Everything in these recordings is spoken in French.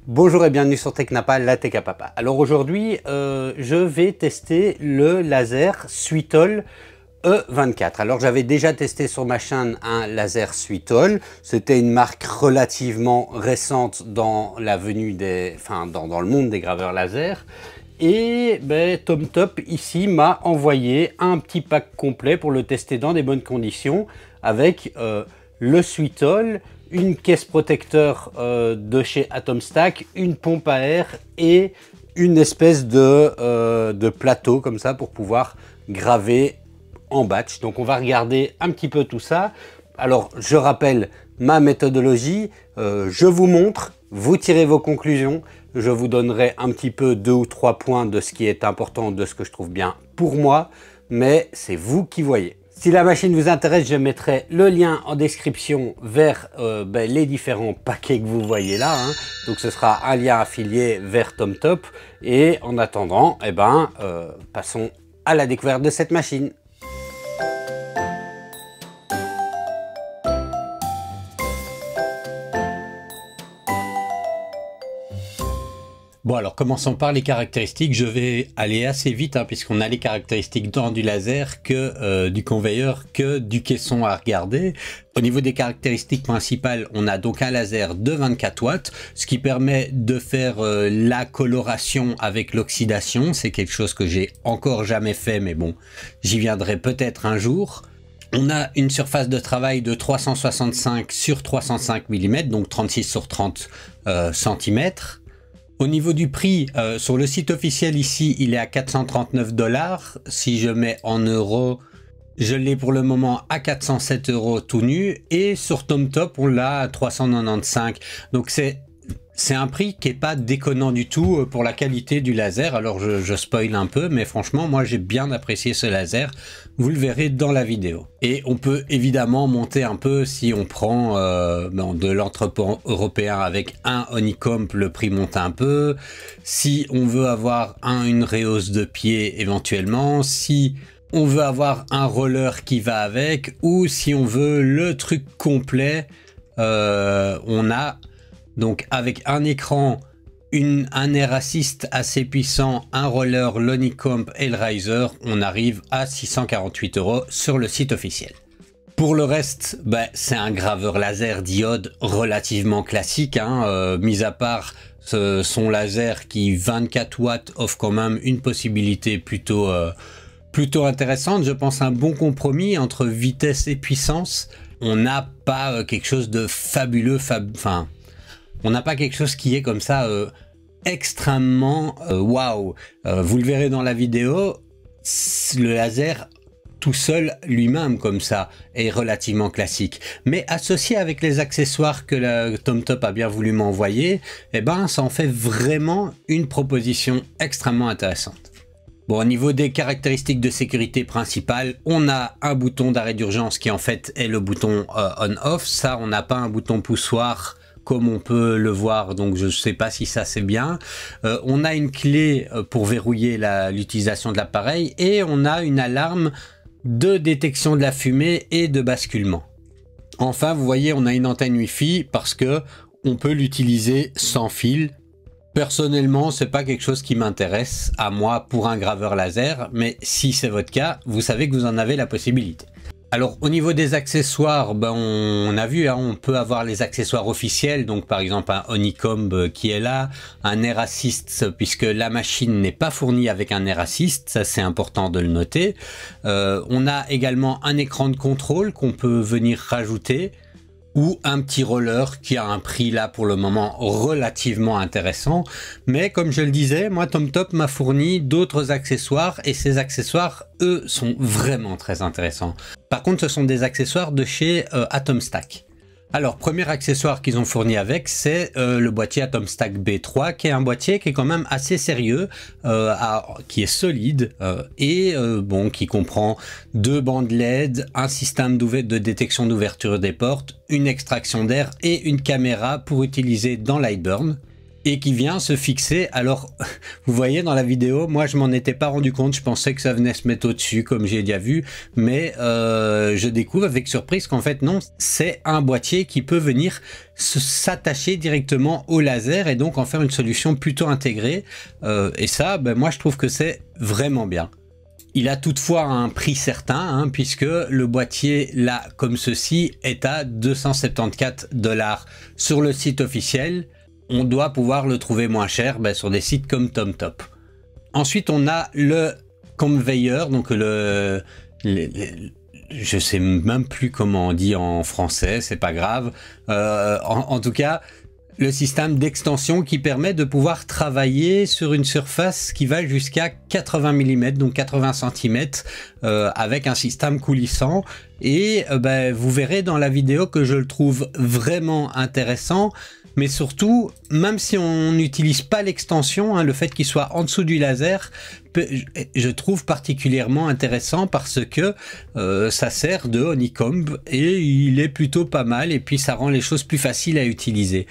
Bonjour et bienvenue sur Technapa, la Tech à Papa. Alors aujourd'hui, je vais tester le laser Sweetol E24. Alors j'avais déjà testé sur ma chaîne un laser Sweetol. C'était une marque relativement récente dans la venue dans le monde des graveurs laser. Et TomTop ici m'a envoyé un petit pack complet pour le tester dans des bonnes conditions avec le Sweetol, une caisse protecteur de chez Atomstack, une pompe à air et une espèce de plateau comme ça pour pouvoir graver en batch. Donc on va regarder un petit peu tout ça. Alors je rappelle ma méthodologie, je vous montre, vous tirez vos conclusions, je vous donnerai un petit peu 2 ou 3 points de ce qui est important, de ce que je trouve bien pour moi, mais c'est vous qui voyez. Si la machine vous intéresse, je mettrai le lien en description vers les différents paquets que vous voyez là. Donc ce sera un lien affilié vers TomTop. Et en attendant, passons à la découverte de cette machine. Bon, alors commençons par les caractéristiques. Je vais aller assez vite puisqu'on a les caractéristiques tant du laser que du conveyor que du caisson à regarder. Au niveau des caractéristiques principales, on a donc un laser de 24 watts, ce qui permet de faire la coloration avec l'oxydation. C'est quelque chose que j'ai encore jamais fait, mais bon, j'y viendrai peut-être un jour. On a une surface de travail de 365 sur 305 mm, donc 36 sur 30 cm. Au niveau du prix, sur le site officiel ici, il est à 439 $. Si je mets en euros, je l'ai pour le moment à 407 € tout nu. Et sur TomTop, on l'a à 395. Donc c'est un prix qui est pas déconnant du tout pour la qualité du laser. Alors je spoil un peu, mais franchement, moi j'ai bien apprécié ce laser. Vous le verrez dans la vidéo. Et on peut évidemment monter un peu si on prend de l'entrepôt européen avec un honeycomb, le prix monte un peu. Si on veut avoir une rehausse de pied éventuellement, si on veut avoir un roller qui va avec, ou si on veut le truc complet, on a donc avec un écran, un air assist assez puissant, un roller, l'honeycomb et le riser, on arrive à 648 € sur le site officiel. Pour le reste, c'est un graveur laser diode relativement classique, mis à part son laser qui 24 watts offre quand même une possibilité plutôt intéressante. Je pense un bon compromis entre vitesse et puissance. On n'a pas quelque chose de fabuleux, on n'a pas quelque chose qui est comme ça extrêmement waouh. Vous le verrez dans la vidéo, le laser tout seul lui-même comme ça est relativement classique. Mais associé avec les accessoires que la TomTop a bien voulu m'envoyer, ça en fait vraiment une proposition extrêmement intéressante. Bon, au niveau des caractéristiques de sécurité principales, on a un bouton d'arrêt d'urgence qui en fait est le bouton on-off. Ça, on n'a pas un bouton poussoir comme on peut le voir, donc je ne sais pas si ça c'est bien. On a une clé pour verrouiller l'utilisation de l'appareil et on a une alarme de détection de la fumée et de basculement. Enfin, vous voyez, on a une antenne Wi-Fi parce que on peut l'utiliser sans fil. Personnellement, c'est pas quelque chose qui m'intéresse à moi pour un graveur laser, mais si c'est votre cas, vous savez que vous en avez la possibilité. Alors au niveau des accessoires, on a vu, on peut avoir les accessoires officiels, donc par exemple un honeycomb qui est là, un air assist puisque la machine n'est pas fournie avec un air assist, ça c'est important de le noter. On a également un écran de contrôle qu'on peut venir rajouter, ou un petit roller qui a un prix là pour le moment relativement intéressant. Mais comme je le disais, moi TomTop m'a fourni d'autres accessoires et ces accessoires, eux, sont vraiment très intéressants. Par contre, ce sont des accessoires de chez Atomstack. Alors, premier accessoire qu'ils ont fourni avec, c'est le boîtier Atomstack B3, qui est un boîtier qui est quand même assez sérieux, qui est solide qui comprend 2 bandes LED, un système de détection d'ouverture des portes, une extraction d'air et une caméra pour utiliser dans Lightburn. et qui vient se fixer. Alors, vous voyez dans la vidéo, moi je m'en étais pas rendu compte, je pensais que ça venait se mettre au-dessus comme j'ai déjà vu, mais je découvre avec surprise qu'en fait non, c'est un boîtier qui peut venir s'attacher directement au laser et donc en faire une solution plutôt intégrée. Et ça, ben, moi je trouve que c'est vraiment bien. Il a toutefois un prix certain, hein, puisque le boîtier, là, comme ceci, est à 274 $ sur le site officiel. On doit pouvoir le trouver moins cher sur des sites comme TomTop. Ensuite, on a le conveyor, donc je sais même plus comment on dit en français, c'est pas grave. En tout cas, le système d'extension qui permet de pouvoir travailler sur une surface qui va jusqu'à 80 mm, donc 80 cm, avec un système coulissant. Et vous verrez dans la vidéo que je le trouve vraiment intéressant, mais surtout, même si on n'utilise pas l'extension, hein, le fait qu'il soit en dessous du laser, je trouve particulièrement intéressant parce que ça sert de honeycomb et il est plutôt pas mal et puis ça rend les choses plus faciles à utiliser.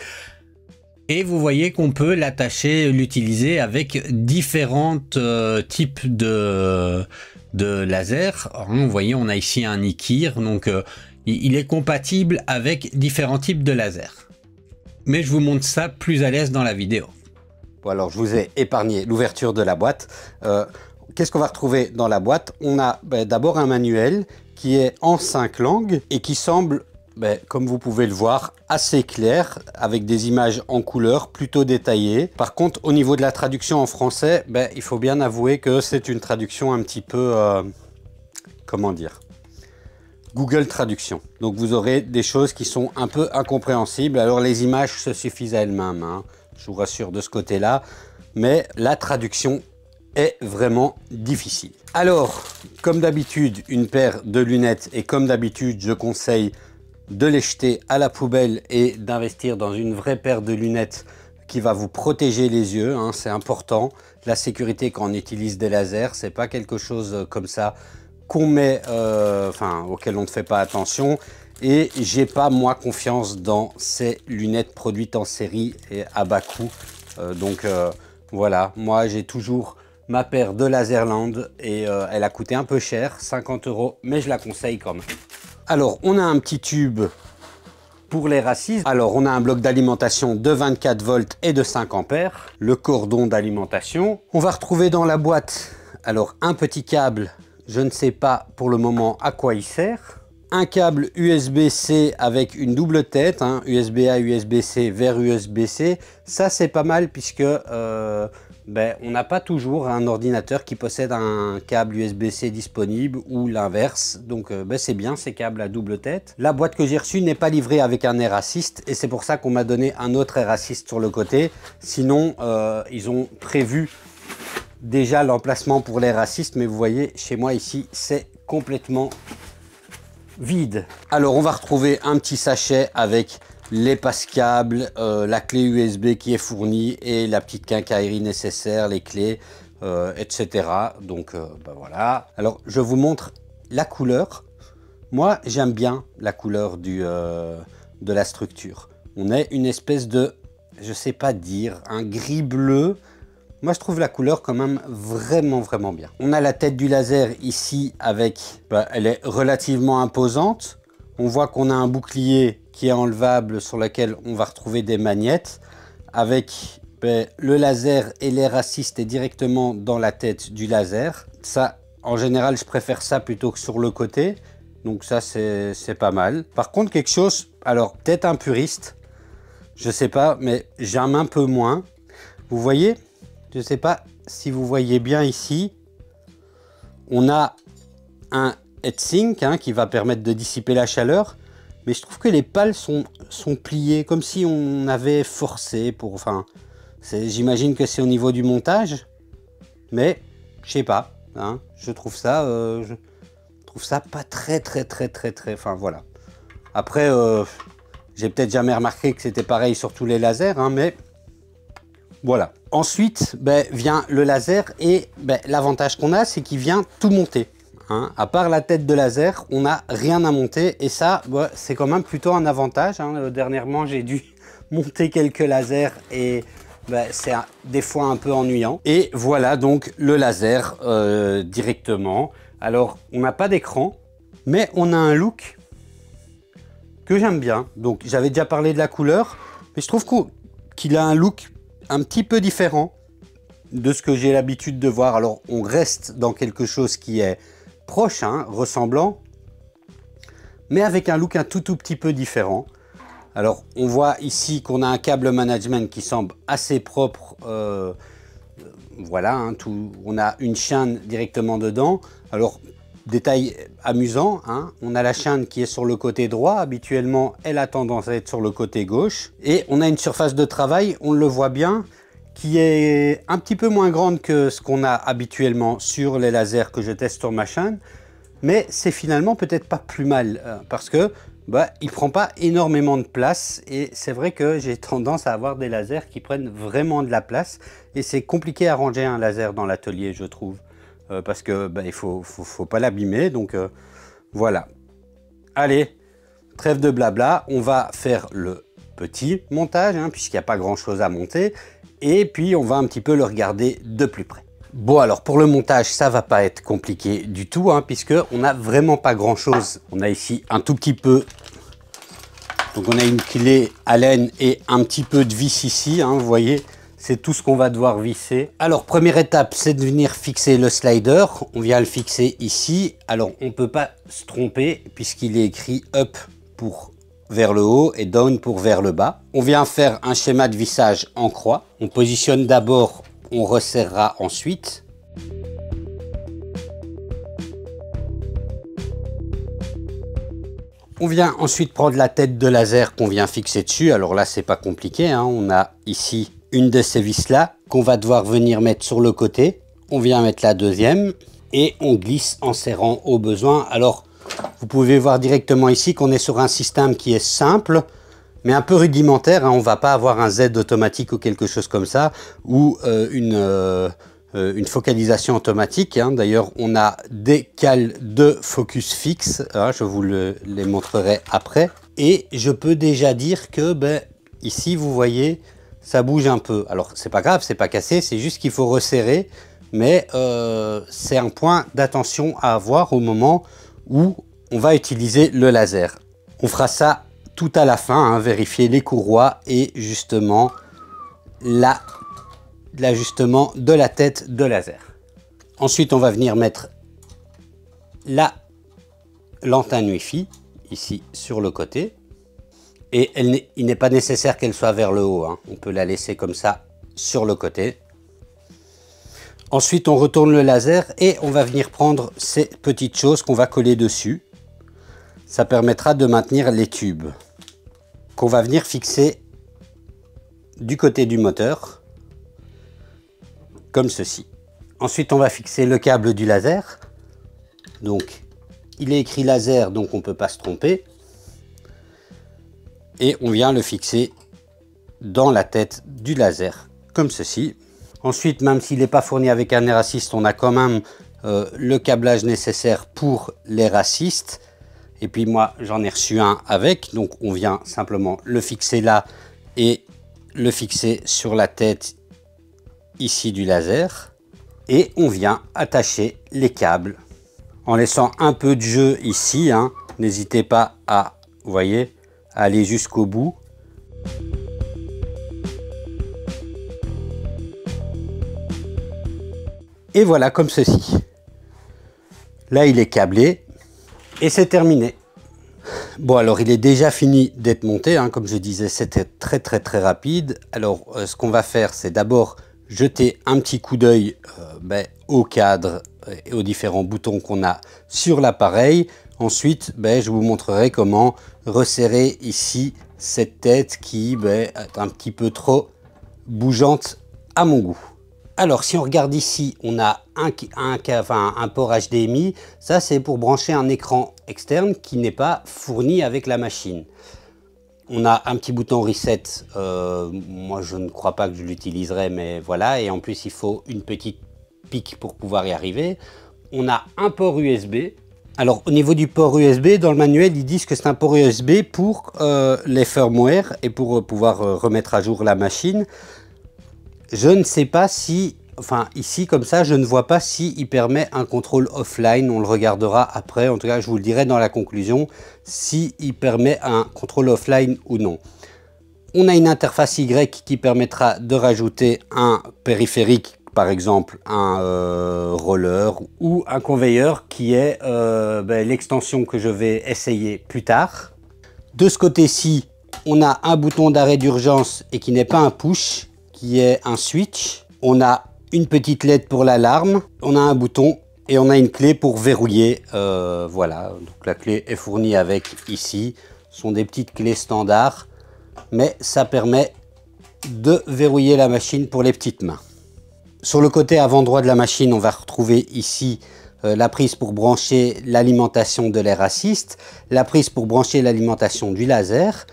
Et vous voyez qu'on peut l'attacher, l'utiliser avec différents types de laser. Vous voyez, on a ici un Nikir, donc il est compatible avec différents types de lasers. Mais je vous montre ça plus à l'aise dans la vidéo. Bon, alors je vous ai épargné l'ouverture de la boîte. Qu'est-ce qu'on va retrouver dans la boîte? On a d'abord un manuel qui est en 5 langues et qui semble, comme vous pouvez le voir, assez clair, avec des images en couleur plutôt détaillées. Par contre, au niveau de la traduction en français, il faut bien avouer que c'est une traduction un petit peu, comment dire, Google Traduction. Donc vous aurez des choses qui sont un peu incompréhensibles. Alors les images se suffisent à elles-mêmes, hein, je vous rassure de ce côté-là, mais la traduction est vraiment difficile. Alors, comme d'habitude, une paire de lunettes, et comme d'habitude, je conseille de les jeter à la poubelle et d'investir dans une vraie paire de lunettes qui va vous protéger les yeux, hein, c'est important. La sécurité quand on utilise des lasers, c'est pas quelque chose comme ça qu'on met, auquel on ne fait pas attention. Et j'ai pas moi confiance dans ces lunettes produites en série et à bas coût. Voilà, moi j'ai toujours ma paire de Laserland et elle a coûté un peu cher, 50 €, mais je la conseille quand même. Alors, on a un petit tube pour les racines. Alors, on a un bloc d'alimentation de 24 volts et de 5 ampères. Le cordon d'alimentation. On va retrouver dans la boîte, alors, un petit câble. Je ne sais pas pour le moment à quoi il sert. Un câble USB-C avec une double tête, hein, USB-A, USB-C vers USB-C. Ça, c'est pas mal puisque on n'a pas toujours un ordinateur qui possède un câble USB-C disponible ou l'inverse. Donc, c'est bien ces câbles à double tête. La boîte que j'ai reçue n'est pas livrée avec un Air Assist et c'est pour ça qu'on m'a donné un autre Air Assist sur le côté. Sinon, ils ont prévu déjà l'emplacement pour l'Air Assist, mais vous voyez, chez moi ici, c'est complètement vide. Alors, on va retrouver un petit sachet avec les passe-câbles, la clé USB qui est fournie et la petite quincaillerie nécessaire, les clés, etc. Donc, voilà. Alors, je vous montre la couleur. Moi, j'aime bien la couleur de la structure. On a une espèce de, je sais pas dire, un gris bleu. Moi, je trouve la couleur quand même vraiment bien. On a la tête du laser ici avec, elle est relativement imposante. On voit qu'on a un bouclier qui est enlevable sur lequel on va retrouver des magnettes avec le laser et l'air assist est directement dans la tête du laser. Ça, en général, je préfère ça plutôt que sur le côté. Donc ça, c'est pas mal. Par contre, quelque chose, alors peut-être un puriste, je sais pas, mais j'aime un peu moins. Vous voyez? Je ne sais pas si vous voyez bien ici, on a un heatsink qui va permettre de dissiper la chaleur, mais je trouve que les pales sont pliées comme si on avait forcé pour, j'imagine que c'est au niveau du montage, mais je sais pas, hein, je trouve ça pas très, voilà. Après, j'ai peut-être jamais remarqué que c'était pareil sur tous les lasers, hein, mais voilà. Ensuite, vient le laser et l'avantage qu'on a, c'est qu'il vient tout monter. Hein. À part la tête de laser, on n'a rien à monter et ça, c'est quand même plutôt un avantage. Hein. Dernièrement, j'ai dû monter quelques lasers et c'est des fois un peu ennuyant. Et voilà donc le laser directement. Alors, on n'a pas d'écran, mais on a un look que j'aime bien. Donc, j'avais déjà parlé de la couleur, mais je trouve qu'il a un look un petit peu différent de ce que j'ai l'habitude de voir. Alors, on reste dans quelque chose qui est proche, hein, ressemblant, mais avec un look un tout petit peu différent. Alors, on voit ici qu'on a un câble management qui semble assez propre. Voilà, hein, on a une chaîne directement dedans. Alors, détail amusant, hein, on a la chaîne qui est sur le côté droit. Habituellement, elle a tendance à être sur le côté gauche. Et on a une surface de travail, on le voit bien, qui est un petit peu moins grande que ce qu'on a habituellement sur les lasers que je teste sur ma chaîne. Mais c'est finalement peut-être pas plus mal, parce que il prend pas énormément de place. Et c'est vrai que j'ai tendance à avoir des lasers qui prennent vraiment de la place. Et c'est compliqué à ranger un laser dans l'atelier, je trouve. Parce que il faut pas l'abîmer. Donc voilà. Allez, trêve de blabla. On va faire le petit montage, hein, puisqu'il n'y a pas grand chose à monter. Et puis on va un petit peu le regarder de plus près. Bon, alors pour le montage, ça va pas être compliqué du tout, hein, puisque on n'a vraiment pas grand chose. On a ici un tout petit peu, donc on a une clé Allen et un petit peu de vis ici, hein, vous voyez, c'est tout ce qu'on va devoir visser. Alors première étape, c'est de venir fixer le slider. On vient le fixer ici. Alors on peut pas se tromper puisqu'il est écrit up pour vers le haut et down pour vers le bas. On vient faire un schéma de vissage en croix. On positionne d'abord, on resserrera ensuite. On vient ensuite prendre la tête de laser qu'on vient fixer dessus. Alors là, c'est pas compliqué, hein. On a ici une de ces vis là qu'on va devoir venir mettre sur le côté. On vient mettre la deuxième et on glisse en serrant au besoin. Alors, vous pouvez voir directement ici qu'on est sur un système qui est simple, mais un peu rudimentaire, hein. On ne va pas avoir un Z automatique ou quelque chose comme ça, ou une focalisation automatique, hein. D'ailleurs, on a des cales de focus fixe, hein, je vous les montrerai après. Et je peux déjà dire que ici, vous voyez, ça bouge un peu. Alors, c'est pas grave, c'est pas cassé, c'est juste qu'il faut resserrer, mais c'est un point d'attention à avoir au moment où on va utiliser le laser. On fera ça tout à la fin, hein, vérifier les courroies et justement l'ajustement de la tête de laser. Ensuite, on va venir mettre la l'antenne Wi-Fi ici sur le côté. Et il n'est pas nécessaire qu'elle soit vers le haut, hein. On peut la laisser comme ça sur le côté. Ensuite, on retourne le laser et on va venir prendre ces petites choses qu'on va coller dessus. Ça permettra de maintenir les tubes qu'on va venir fixer du côté du moteur, comme ceci. Ensuite, on va fixer le câble du laser. Donc, il est écrit laser, donc on ne peut pas se tromper. Et on vient le fixer dans la tête du laser, comme ceci. Ensuite, même s'il n'est pas fourni avec un air assist, on a quand même le câblage nécessaire pour l'air assist. Et puis moi, j'en ai reçu un avec. Donc, on vient simplement le fixer là et le fixer sur la tête ici du laser. Et on vient attacher les câbles en laissant un peu de jeu ici, hein. N'hésitez pas à, vous voyez, aller jusqu'au bout. Et voilà, comme ceci. Là, il est câblé et c'est terminé. Bon, alors il est déjà fini d'être monté, hein. Comme je disais, c'était très rapide. Alors, ce qu'on va faire, c'est d'abord jeter un petit coup d'œil au cadre et aux différents boutons qu'on a sur l'appareil. Ensuite, je vous montrerai comment resserrer ici cette tête qui est un petit peu bougeante à mon goût. Alors, si on regarde ici, on a un port HDMI. Ça, c'est pour brancher un écran externe qui n'est pas fourni avec la machine. On a un petit bouton reset. Moi, je ne crois pas que je l'utiliserai, mais voilà. Et en plus, il faut une petite pique pour pouvoir y arriver. On a un port USB. Alors, au niveau du port USB, dans le manuel, ils disent que c'est un port USB pour les firmware et pour pouvoir remettre à jour la machine. je ne sais pas si, enfin ici comme ça, je ne vois pas si il permet un contrôle offline. On le regardera après, en tout cas je vous le dirai dans la conclusion, si il permet un contrôle offline ou non. On a une interface Y qui permettra de rajouter un périphérique, par exemple un roller ou un conveyeur qui est l'extension que je vais essayer plus tard. De ce côté-ci, on a un bouton d'arrêt d'urgence et qui n'est pas un push, qui est un switch. On a une petite LED pour l'alarme, on a un bouton et on a une clé pour verrouiller. Voilà, donc la clé est fournie avec ici. Ce sont des petites clés standards, mais ça permet de verrouiller la machine pour les petites mains. Sur le côté avant droit de la machine, on va retrouver ici la prise pour brancher l'alimentation de l'air assist, la prise pour brancher l'alimentation du laser,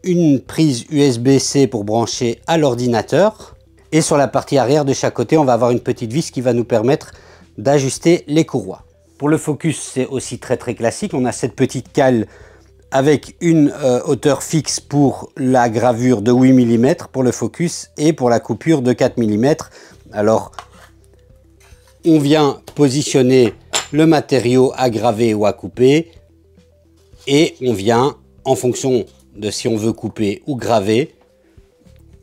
une prise USB-C pour brancher à l'ordinateur. Et sur la partie arrière de chaque côté, on va avoir une petite vis qui va nous permettre d'ajuster les courroies. Pour le focus, c'est aussi très classique. On a cette petite cale avec une hauteur fixe pour la gravure de 8 mm pour le focus et pour la coupure de 4 mm. Alors, on vient positionner le matériau à graver ou à couper et on vient, en fonction de si on veut couper ou graver,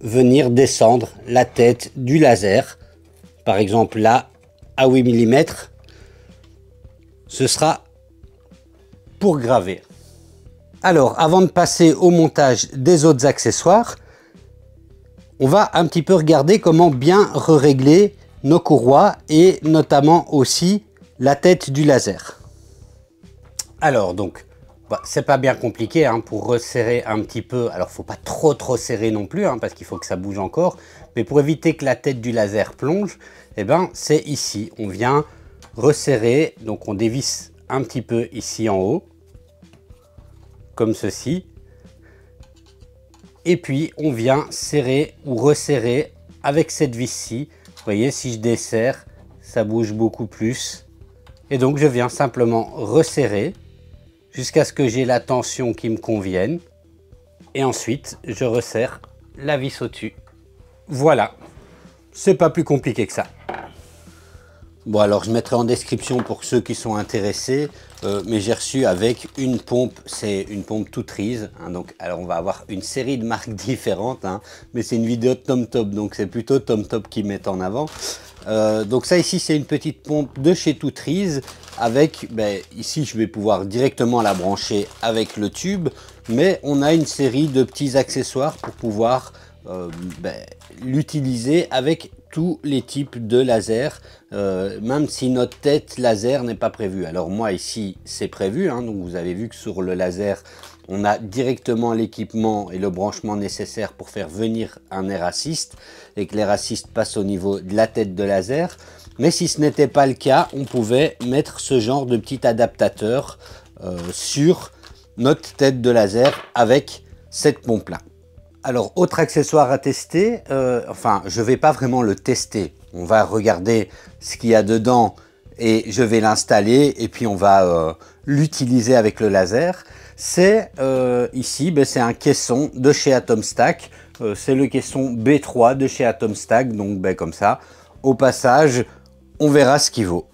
venir descendre la tête du laser. Par exemple, là, à 8 mm, ce sera pour graver. Alors, avant de passer au montage des autres accessoires, on va un petit peu regarder comment bien régler nos courroies et notamment aussi la tête du laser. Alors, donc, c'est pas bien compliqué hein, pour resserrer un petit peu. Alors, faut pas trop serrer non plus hein, parce qu'il faut que ça bouge encore. Mais pour éviter que la tête du laser plonge, eh ben, c'est ici. On vient resserrer, donc on dévisse un petit peu ici en haut. Comme ceci, et puis on vient serrer ou resserrer avec cette vis-ci. Vous voyez, si je desserre, ça bouge beaucoup plus, et donc je viens simplement resserrer jusqu'à ce que j'ai la tension qui me convienne, et ensuite je resserre la vis au-dessus. Voilà, c'est pas plus compliqué que ça. Bon, alors je mettrai en description pour ceux qui sont intéressés, mais j'ai reçu avec une pompe, c'est une pompe toute rise, hein, donc alors on va avoir une série de marques différentes, hein, mais c'est une vidéo de TomTop, donc c'est plutôt TomTop qui met en avant. Donc ça ici c'est une petite pompe de chez Toutrize avec, ici je vais pouvoir directement la brancher avec le tube, mais on a une série de petits accessoires pour pouvoir l'utiliser avec tous les types de lasers, même si notre tête laser n'est pas prévue. Alors moi ici c'est prévu, hein, donc vous avez vu que sur le laser on a directement l'équipement et le branchement nécessaire pour faire venir un air assist et que l'air assist passe au niveau de la tête de laser. Mais si ce n'était pas le cas, on pouvait mettre ce genre de petit adaptateur sur notre tête de laser avec cette pompe là. Alors, autre accessoire à tester, enfin, je ne vais pas vraiment le tester. On va regarder ce qu'il y a dedans et je vais l'installer et puis on va l'utiliser avec le laser. C'est ici, c'est un caisson de chez Atomstack. C'est le caisson B3 de chez Atomstack, donc comme ça. Au passage, on verra ce qu'il vaut.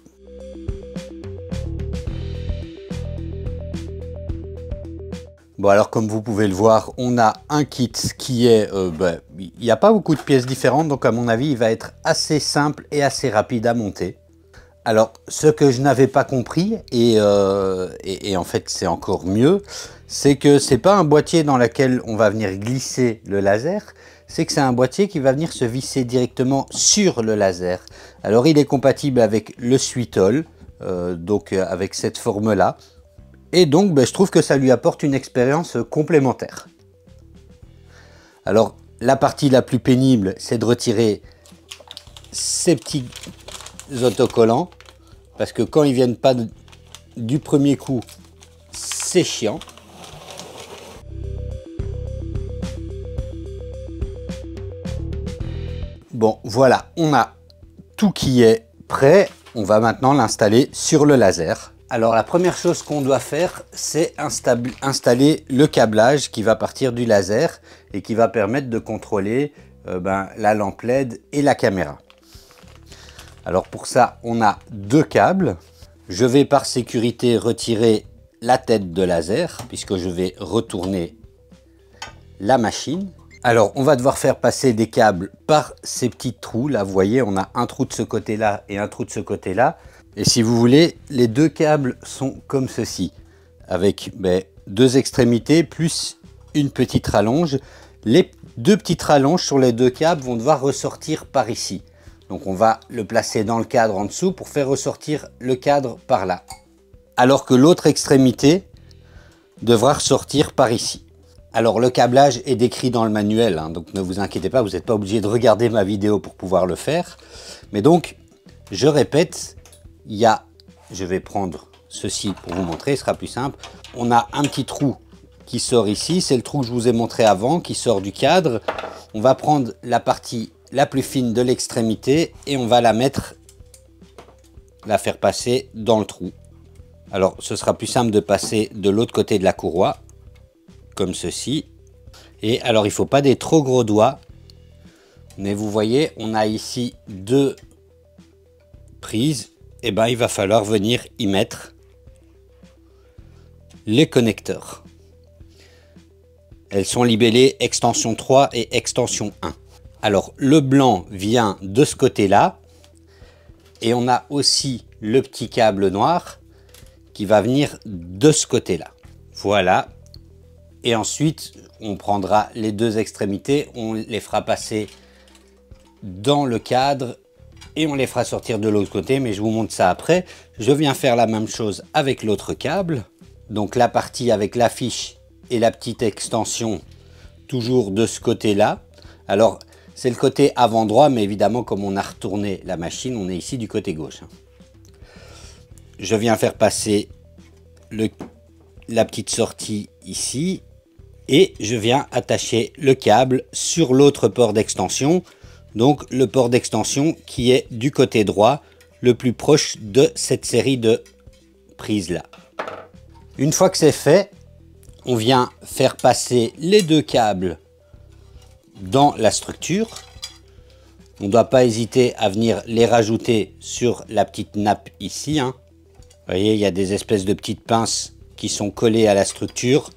Bon, alors comme vous pouvez le voir, on a un kit qui est, il n'y a pas beaucoup de pièces différentes, donc à mon avis, il va être assez simple et assez rapide à monter. Alors, ce que je n'avais pas compris, et en fait c'est encore mieux, c'est que c'est pas un boîtier dans lequel on va venir glisser le laser, c'est que c'est un boîtier qui va venir se visser directement sur le laser. Alors, il est compatible avec le Sweetol, donc avec cette forme-là. Et donc, je trouve que ça lui apporte une expérience complémentaire. Alors, la partie la plus pénible, c'est de retirer ces petits autocollants. Parce que quand ils viennent pas du premier coup, c'est chiant. Bon, voilà, on a tout qui est prêt. On va maintenant l'installer sur le laser. Alors la première chose qu'on doit faire, c'est installer le câblage qui va partir du laser et qui va permettre de contrôler la lampe LED et la caméra. Alors pour ça, on a deux câbles. Je vais par sécurité retirer la tête de laser puisque je vais retourner la machine. Alors on va devoir faire passer des câbles par ces petits trous. Là, vous voyez, on a un trou de ce côté-là et un trou de ce côté-là. Et si vous voulez, les deux câbles sont comme ceci, avec deux extrémités plus une petite rallonge. Les deux petites rallonges sur les deux câbles vont devoir ressortir par ici. Donc on va le placer dans le cadre en dessous pour faire ressortir le cadre par là. Alors que l'autre extrémité devra ressortir par ici. Alors le câblage est décrit dans le manuel, hein, donc ne vous inquiétez pas, vous n'êtes pas obligé de regarder ma vidéo pour pouvoir le faire. Mais donc, je répète, je vais prendre ceci pour vous montrer, ce sera plus simple. On a un petit trou qui sort ici, c'est le trou que je vous ai montré avant, qui sort du cadre. On va prendre la partie la plus fine de l'extrémité et on va la faire passer dans le trou. Alors ce sera plus simple de passer de l'autre côté de la courroie, comme ceci. Et alors il ne faut pas des trop gros doigts, mais vous voyez, on a ici deux prises, et il va falloir venir y mettre les connecteurs. Elles sont libellées extension 3 et extension 1. Alors le blanc vient de ce côté-là et on a aussi le petit câble noir qui va venir de ce côté-là. Voilà. Et ensuite on prendra les deux extrémités, on les fera passer dans le cadre et on les fera sortir de l'autre côté, mais je vous montre ça après. Je viens faire la même chose avec l'autre câble. Donc la partie avec l'affiche et la petite extension toujours de ce côté-là. Alors c'est le côté avant droit, mais évidemment comme on a retourné la machine, on est ici du côté gauche. Je viens faire passer la petite sortie ici et je viens attacher le câble sur l'autre port d'extension. Donc le port d'extension qui est du côté droit, le plus proche de cette série de prises là. Une fois que c'est fait, on vient faire passer les deux câbles dans la structure. On ne doit pas hésiter à venir les rajouter sur la petite nappe ici. Vous voyez, il y a des espèces de petites pinces qui sont collées à la structure.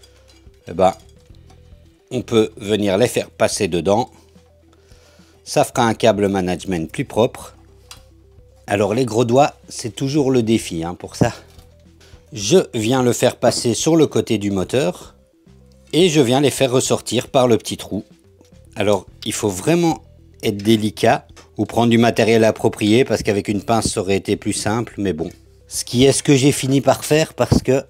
On peut venir les faire passer dedans. Ça fera un câble management plus propre. Alors les gros doigts, c'est toujours le défi pour ça. Je viens le faire passer sur le côté du moteur et je viens les faire ressortir par le petit trou. Alors il faut vraiment être délicat ou prendre du matériel approprié parce qu'avec une pince ça aurait été plus simple, mais bon. Ce que j'ai fini par faire parce que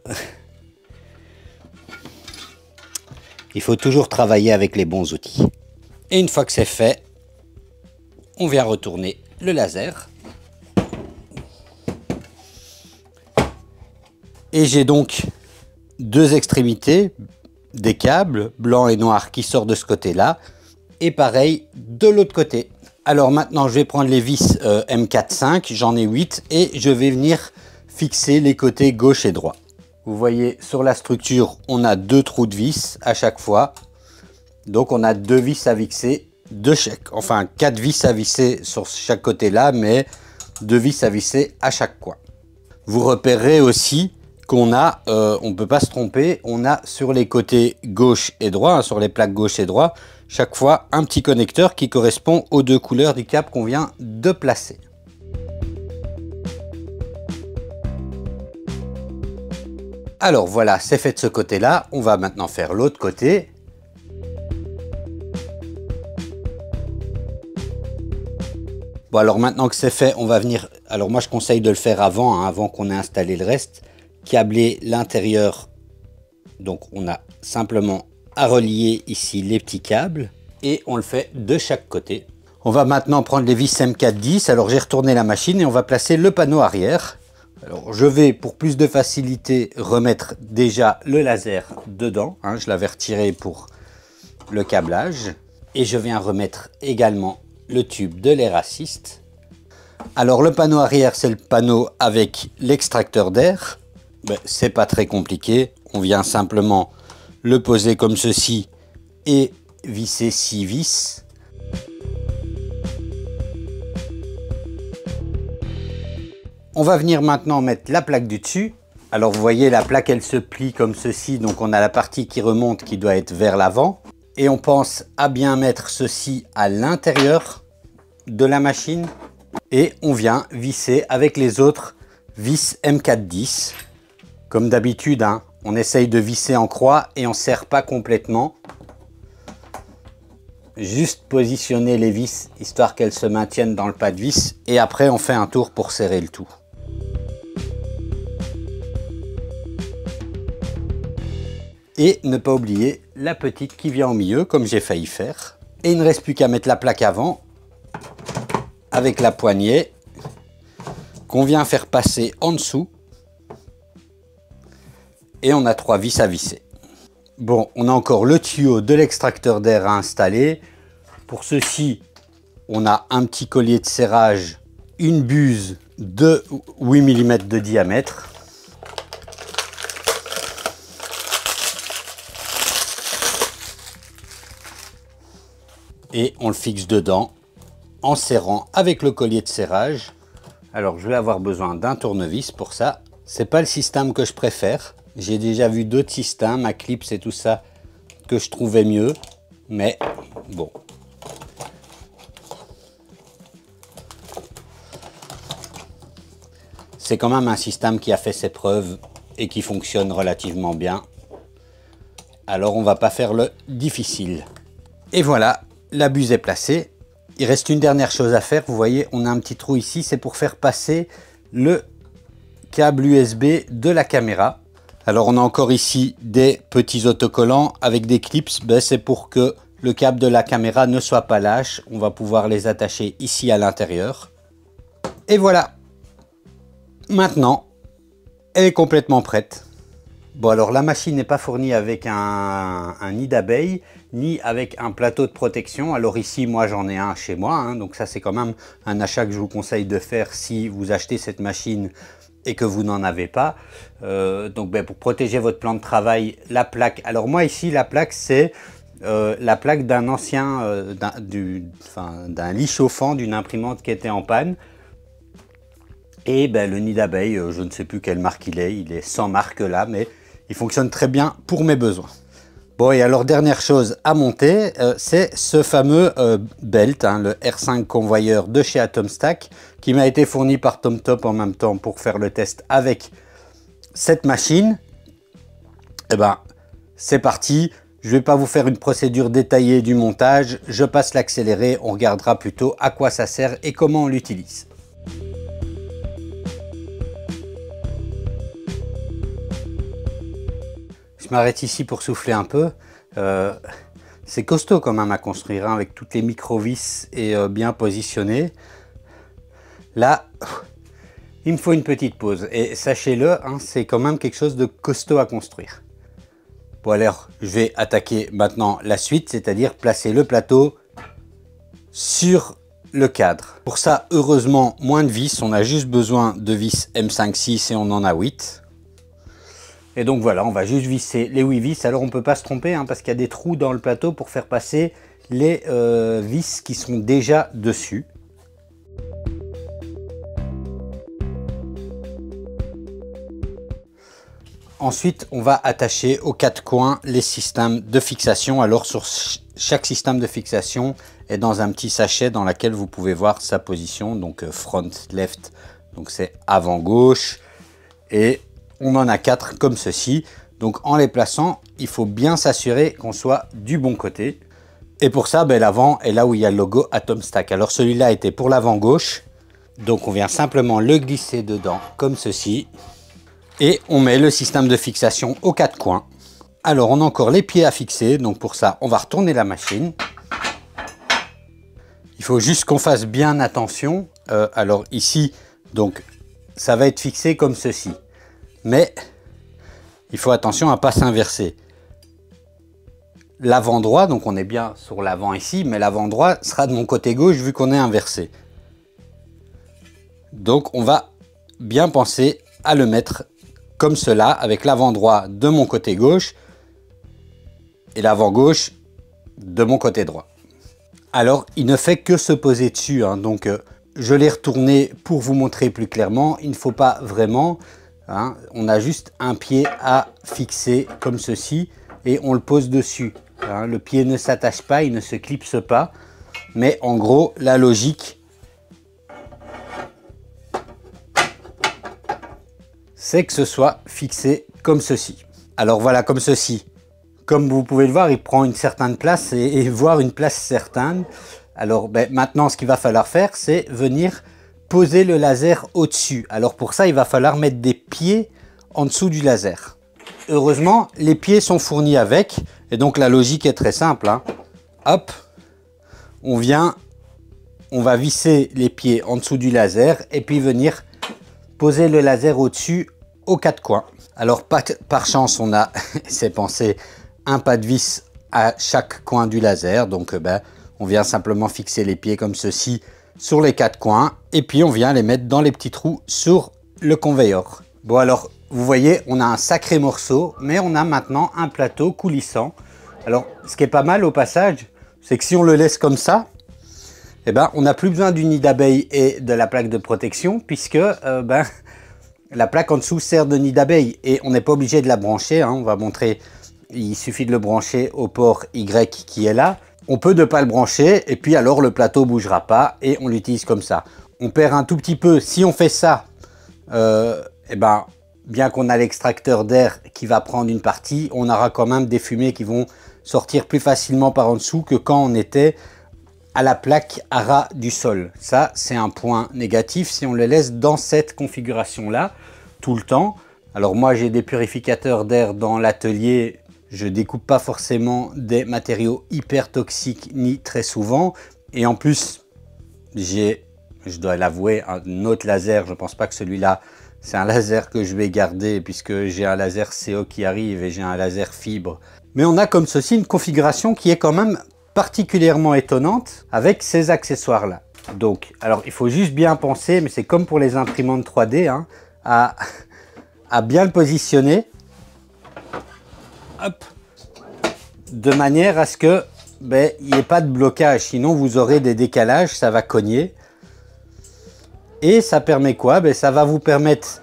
il faut toujours travailler avec les bons outils. Et une fois que c'est fait, on vient retourner le laser. Et j'ai donc deux extrémités, des câbles blanc et noir qui sortent de ce côté-là. Et pareil de l'autre côté. Alors maintenant je vais prendre les vis M4-5, j'en ai 8. Et je vais venir fixer les côtés gauche et droit. Vous voyez sur la structure, on a deux trous de vis à chaque fois. Donc on a deux vis à visser de chaque, enfin 4 vis à visser sur chaque côté là, mais 2 vis à visser à chaque coin. Vous repérerez aussi qu'on a, on ne peut pas se tromper, on a sur les côtés gauche et droit, sur les plaques gauche et droit, chaque fois un petit connecteur qui correspond aux deux couleurs du câble qu'on vient de placer. Alors voilà, c'est fait de ce côté-là, on va maintenant faire l'autre côté. Bon alors maintenant que c'est fait, on va venir, alors moi je conseille de le faire avant, avant qu'on ait installé le reste, câbler l'intérieur. Donc on a simplement à relier ici les petits câbles et on le fait de chaque côté. On va maintenant prendre les vis M410, alors j'ai retourné la machine et on va placer le panneau arrière. Alors je vais pour plus de facilité remettre déjà le laser dedans, je l'avais retiré pour le câblage et je viens remettre également le tube de l'air assist. Alors le panneau arrière c'est le panneau avec l'extracteur d'air. C'est pas très compliqué, on vient simplement le poser comme ceci et visser 6 vis. On va venir maintenant mettre la plaque du dessus. Alors vous voyez, la plaque elle se plie comme ceci, donc on a la partie qui remonte qui doit être vers l'avant. Et on pense à bien mettre ceci à l'intérieur de la machine. Et on vient visser avec les autres vis M410. Comme d'habitude, hein, on essaye de visser en croix et on ne serre pas complètement. Juste positionner les vis histoire qu'elles se maintiennent dans le pas de vis. Et après on fait un tour pour serrer le tout. Et ne pas oublier la petite qui vient au milieu, comme j'ai failli faire. Et il ne reste plus qu'à mettre la plaque avant, avec la poignée, qu'on vient faire passer en dessous. Et on a 3 vis à visser. Bon, on a encore le tuyau de l'extracteur d'air à installer. Pour ceci, on a un petit collier de serrage, une buse de 8 mm de diamètre. Et on le fixe dedans en serrant avec le collier de serrage. Alors je vais avoir besoin d'un tournevis pour ça. C'est pas le système que je préfère. J'ai déjà vu d'autres systèmes à clips et tout ça que je trouvais mieux. Mais bon. C'est quand même un système qui a fait ses preuves et qui fonctionne relativement bien. Alors on va pas faire le difficile. Et voilà. La buse est placée. Il reste une dernière chose à faire. Vous voyez, on a un petit trou ici. C'est pour faire passer le câble USB de la caméra. Alors, on a encore ici des petits autocollants avec des clips. Ben, c'est pour que le câble de la caméra ne soit pas lâche. On va pouvoir les attacher ici à l'intérieur. Et voilà. Maintenant, elle est complètement prête. Bon, alors la machine n'est pas fournie avec un nid d'abeilles ni avec un plateau de protection. Alors ici, moi j'en ai un chez moi, hein, donc ça c'est quand même un achat que je vous conseille de faire si vous achetez cette machine et que vous n'en avez pas. Donc pour protéger votre plan de travail, la plaque. Alors moi ici, la plaque c'est la plaque d'un ancien, d'un lit chauffant d'une imprimante qui était en panne. Et le nid d'abeille, je ne sais plus quelle marque il est sans marque là, mais il fonctionne très bien pour mes besoins. Bon, et alors dernière chose à monter, c'est ce fameux belt, hein, le R5 convoyeur de chez Atomstack, qui m'a été fourni par TomTop en même temps pour faire le test avec cette machine. Et c'est parti. Je ne vais pas vous faire une procédure détaillée du montage, je passe l'accéléré, on regardera plutôt à quoi ça sert et comment on l'utilise. Je m'arrête ici pour souffler un peu. C'est costaud quand même à construire, hein, avec toutes les micro-vis et bien positionnées. Là, il me faut une petite pause. Et sachez-le, hein, c'est quand même quelque chose de costaud à construire. Bon alors, je vais attaquer maintenant la suite, c'est-à-dire placer le plateau sur le cadre. Pour ça, heureusement, moins de vis. On a juste besoin de vis M5-6 et on en a 8. Et donc voilà, on va juste visser les 8 vis. Alors on ne peut pas se tromper, hein, parce qu'il y a des trous dans le plateau pour faire passer les vis qui sont déjà dessus. Ensuite, on va attacher aux 4 coins les systèmes de fixation. Alors sur chaque système de fixation est dans un petit sachet dans lequel vous pouvez voir sa position. Donc front left, donc c'est avant gauche. Et on en a 4 comme ceci. Donc en les plaçant, il faut bien s'assurer qu'on soit du bon côté. Et pour ça, l'avant est là où il y a le logo Atomstack. Alors celui-là était pour l'avant gauche. Donc on vient simplement le glisser dedans comme ceci. Et on met le système de fixation aux 4 coins. Alors on a encore les pieds à fixer. Donc pour ça, on va retourner la machine. Il faut juste qu'on fasse bien attention. Alors ici, donc ça va être fixé comme ceci. Mais il faut attention à ne pas s'inverser. L'avant droit, donc on est bien sur l'avant ici, mais l'avant droit sera de mon côté gauche vu qu'on est inversé. Donc on va bien penser à le mettre comme cela, avec l'avant droit de mon côté gauche et l'avant gauche de mon côté droit. Alors il ne fait que se poser dessus, hein, donc je l'ai retourné pour vous montrer plus clairement. Il ne faut pas vraiment, hein, on a juste un pied à fixer comme ceci et on le pose dessus. Hein, le pied ne s'attache pas, il ne se clipse pas. Mais en gros, la logique, c'est que ce soit fixé comme ceci. Alors voilà, comme ceci. Comme vous pouvez le voir, il prend une certaine place et voire une place certaine. Alors maintenant, ce qu'il va falloir faire, c'est venir poser le laser au-dessus. Alors pour ça, il va falloir mettre des pieds en dessous du laser. Heureusement, les pieds sont fournis avec. Et donc la logique est très simple. Hein. Hop, on va visser les pieds en dessous du laser et puis venir poser le laser au-dessus aux quatre coins. Alors par chance, on a, c'est pensé, un pas de vis à chaque coin du laser. Donc on vient simplement fixer les pieds comme ceci sur les quatre coins et puis on vient les mettre dans les petits trous sur le conveyor. Bon alors, vous voyez, on a un sacré morceau, mais on a maintenant un plateau coulissant. Alors, ce qui est pas mal au passage, c'est que si on le laisse comme ça, eh ben, on n'a plus besoin du nid d'abeille et de la plaque de protection puisque la plaque en dessous sert de nid d'abeille et on n'est pas obligé de la brancher. Hein, on va montrer, il suffit de le brancher au port Y qui est là. On peut ne pas le brancher et puis alors le plateau bougera pas et on l'utilise comme ça. On perd un tout petit peu. Si on fait ça, bien qu'on a l'extracteur d'air qui va prendre une partie, on aura quand même des fumées qui vont sortir plus facilement par en dessous que quand on était à la plaque à ras du sol. Ça, c'est un point négatif si on le laisse dans cette configuration-là tout le temps. Alors moi, j'ai des purificateurs d'air dans l'atelier. Je découpe pas forcément des matériaux hyper toxiques ni très souvent. Et en plus, j'ai, je dois l'avouer, un autre laser. Je pense pas que celui-là, c'est un laser que je vais garder puisque j'ai un laser CO qui arrive et j'ai un laser fibre. Mais on a comme ceci une configuration qui est quand même particulièrement étonnante avec ces accessoires-là. Donc, alors il faut juste bien penser, mais c'est comme pour les imprimantes 3D, hein, à bien le positionner. Hop, de manière à ce que il n'y ait pas de blocage, sinon vous aurez des décalages, ça va cogner. Et ça permet quoi? Ça va vous permettre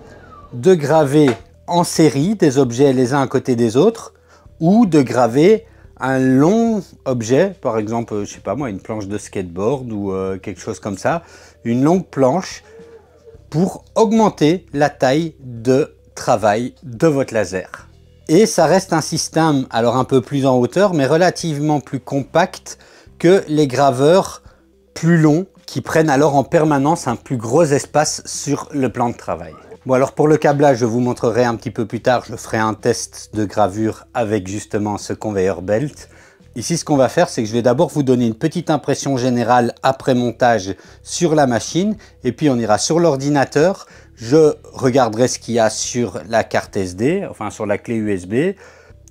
de graver en série des objets les uns à côté des autres ou de graver un long objet, par exemple, je sais pas moi, une planche de skateboard ou quelque chose comme ça, une longue planche pour augmenter la taille de travail de votre laser. Et ça reste un système, alors un peu plus en hauteur, mais relativement plus compact que les graveurs plus longs qui prennent alors en permanence un plus gros espace sur le plan de travail. Bon alors pour le câblage, je vous montrerai un petit peu plus tard, je ferai un test de gravure avec justement ce conveyor belt. Ici ce qu'on va faire, c'est que je vais d'abord vous donner une petite impression générale après montage sur la machine et puis on ira sur l'ordinateur. Je regarderai ce qu'il y a sur la carte SD, enfin sur la clé USB.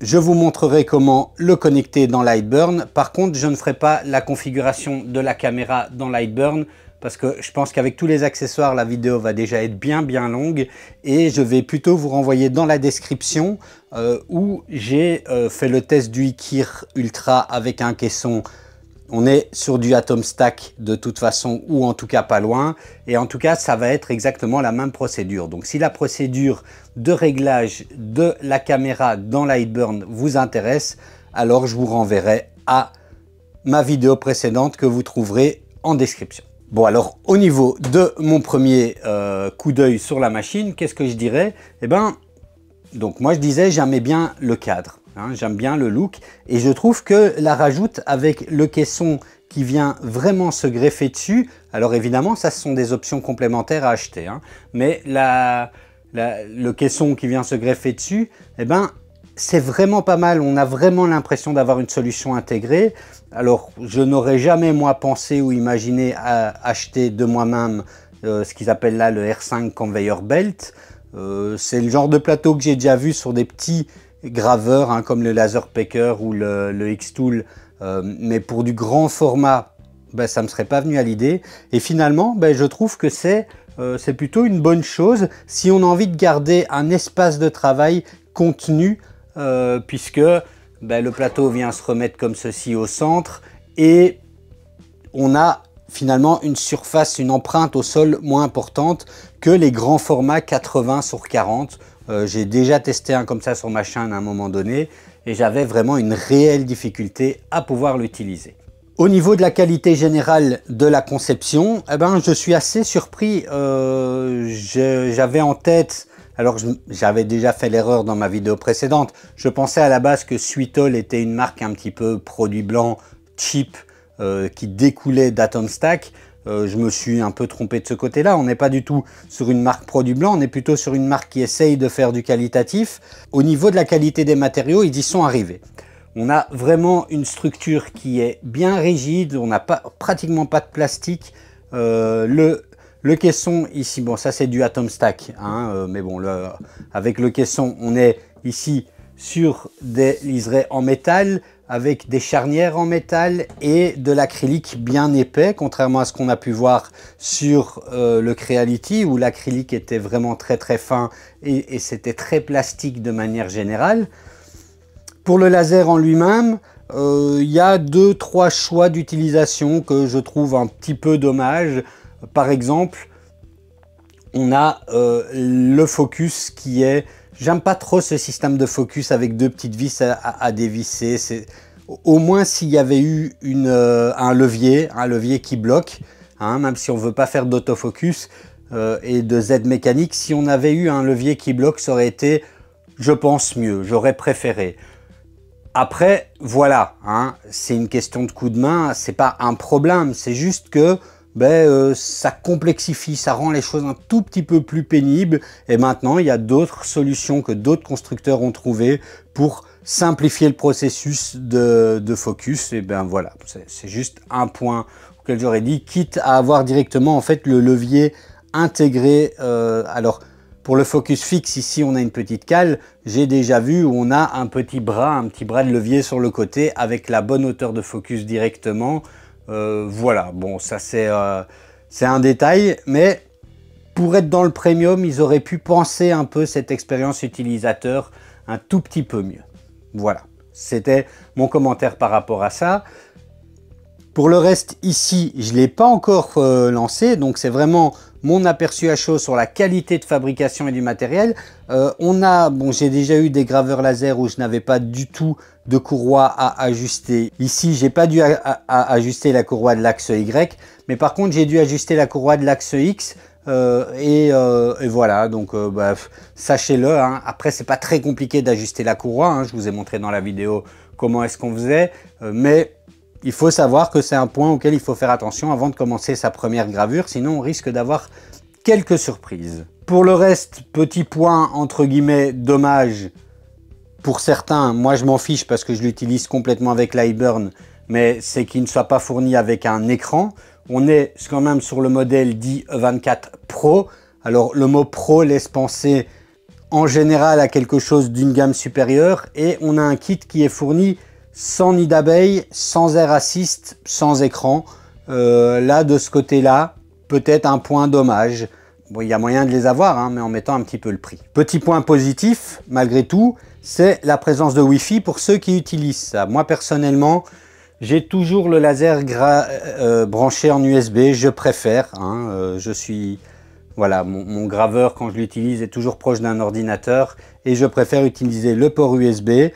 Je vous montrerai comment le connecter dans Lightburn. Par contre, je ne ferai pas la configuration de la caméra dans Lightburn parce que je pense qu'avec tous les accessoires, la vidéo va déjà être bien longue et je vais plutôt vous renvoyer dans la description où j'ai fait le test du Ikir Ultra avec un caisson. On est sur du Atom Stack de toute façon, ou en tout cas pas loin. Et en tout cas, ça va être exactement la même procédure. Donc si la procédure de réglage de la caméra dans Lightburn vous intéresse, alors je vous renverrai à ma vidéo précédente que vous trouverez en description. Bon alors, au niveau de mon premier coup d'œil sur la machine, qu'est-ce que je dirais? Donc moi je disais, j'aimais bien le cadre. Hein, j'aime bien le look et je trouve que la rajoute avec le caisson qui vient vraiment se greffer dessus. Alors évidemment, ça ce sont des options complémentaires à acheter. Hein, mais le caisson qui vient se greffer dessus, c'est vraiment pas mal. On a vraiment l'impression d'avoir une solution intégrée. Alors je n'aurais jamais moi pensé ou imaginé acheter de moi-même ce qu'ils appellent là le R5 Conveyor Belt. C'est le genre de plateau que j'ai déjà vu sur des petits graveurs hein, comme le Laser Packer ou le X-Tool, mais pour du grand format, ça ne me serait pas venu à l'idée. Et finalement, je trouve que c'est plutôt une bonne chose si on a envie de garder un espace de travail contenu, puisque le plateau vient se remettre comme ceci au centre et on a finalement une surface, une empreinte au sol moins importante que les grands formats 80/40. J'ai déjà testé un comme ça sur ma chaîne à un moment donné et j'avais vraiment une réelle difficulté à pouvoir l'utiliser. Au niveau de la qualité générale de la conception, eh ben, je suis assez surpris. J'avais en tête, alors j'avais déjà fait l'erreur dans ma vidéo précédente, je pensais à la base que Sweetall était une marque un petit peu produit blanc, cheap, qui découlait d'AtomStack. Je me suis un peu trompé de ce côté-là. On n'est pas du tout sur une marque produit blanc, on est plutôt sur une marque qui essaye de faire du qualitatif. Au niveau de la qualité des matériaux, ils y sont arrivés. On a vraiment une structure qui est bien rigide, on n'a pratiquement pas de plastique. Le caisson ici, bon ça c'est du AtomStack, hein, mais bon avec le caisson on est ici sur des liserés en métal, avec des charnières en métal et de l'acrylique bien épais, contrairement à ce qu'on a pu voir sur le Creality, où l'acrylique était vraiment très très fin et c'était très plastique de manière générale. Pour le laser en lui-même, il y a 2-3 choix d'utilisation que je trouve un petit peu dommage. Par exemple, on a le focus qui est... J'aime pas trop ce système de focus avec 2 petites vis à dévisser. Au moins s'il y avait eu un levier qui bloque, hein, même si on veut pas faire d'autofocus et de Z mécanique, si on avait eu un levier qui bloque, ça aurait été, je pense, mieux. J'aurais préféré. Après, voilà, hein, c'est une question de coup de main, c'est pas un problème, c'est juste que ça complexifie, ça rend les choses un tout petit peu plus pénibles. Et maintenant, il y a d'autres solutions que d'autres constructeurs ont trouvées pour simplifier le processus de focus. Et ben voilà, c'est juste un point auquel j'aurais dit, quitte à avoir directement en fait le levier intégré. Alors, pour le focus fixe, ici, on a une petite cale. J'ai déjà vu où on a un petit bras de levier sur le côté avec la bonne hauteur de focus directement. Voilà, bon, ça c'est un détail, mais pour être dans le premium, ils auraient pu penser un peu cette expérience utilisateur un tout petit peu mieux. Voilà, c'était mon commentaire par rapport à ça. Pour le reste, ici, je ne l'ai pas encore lancé, donc c'est vraiment mon aperçu à chaud sur la qualité de fabrication et du matériel. J'ai déjà eu des graveurs laser où je n'avais pas du tout de courroie à ajuster. Ici, j'ai pas dû ajuster la courroie de l'axe Y, mais par contre, j'ai dû ajuster la courroie de l'axe X. Et voilà, donc sachez-le, hein. Après c'est pas très compliqué d'ajuster la courroie, hein. Je vous ai montré dans la vidéo comment est-ce qu'on faisait, mais il faut savoir que c'est un point auquel il faut faire attention avant de commencer sa première gravure, sinon on risque d'avoir quelques surprises. Pour le reste, petit point entre guillemets dommage pour certains, moi je m'en fiche parce que je l'utilise complètement avec l'iBurn, mais c'est qu'il ne soit pas fourni avec un écran. On est quand même sur le modèle dit E24 Pro. Alors le mot Pro laisse penser en général à quelque chose d'une gamme supérieure, et on a un kit qui est fourni sans nid d'abeille, sans air assist, sans écran. Là de ce côté-là, peut-être un point dommage. Bon, il y a moyen de les avoir, hein, mais en mettant un petit peu le prix. Petit point positif, malgré tout, c'est la présence de Wi-Fi pour ceux qui utilisent ça. Moi personnellement, j'ai toujours le laser branché en USB, je préfère. Hein, voilà, mon graveur, quand je l'utilise, est toujours proche d'un ordinateur et je préfère utiliser le port USB.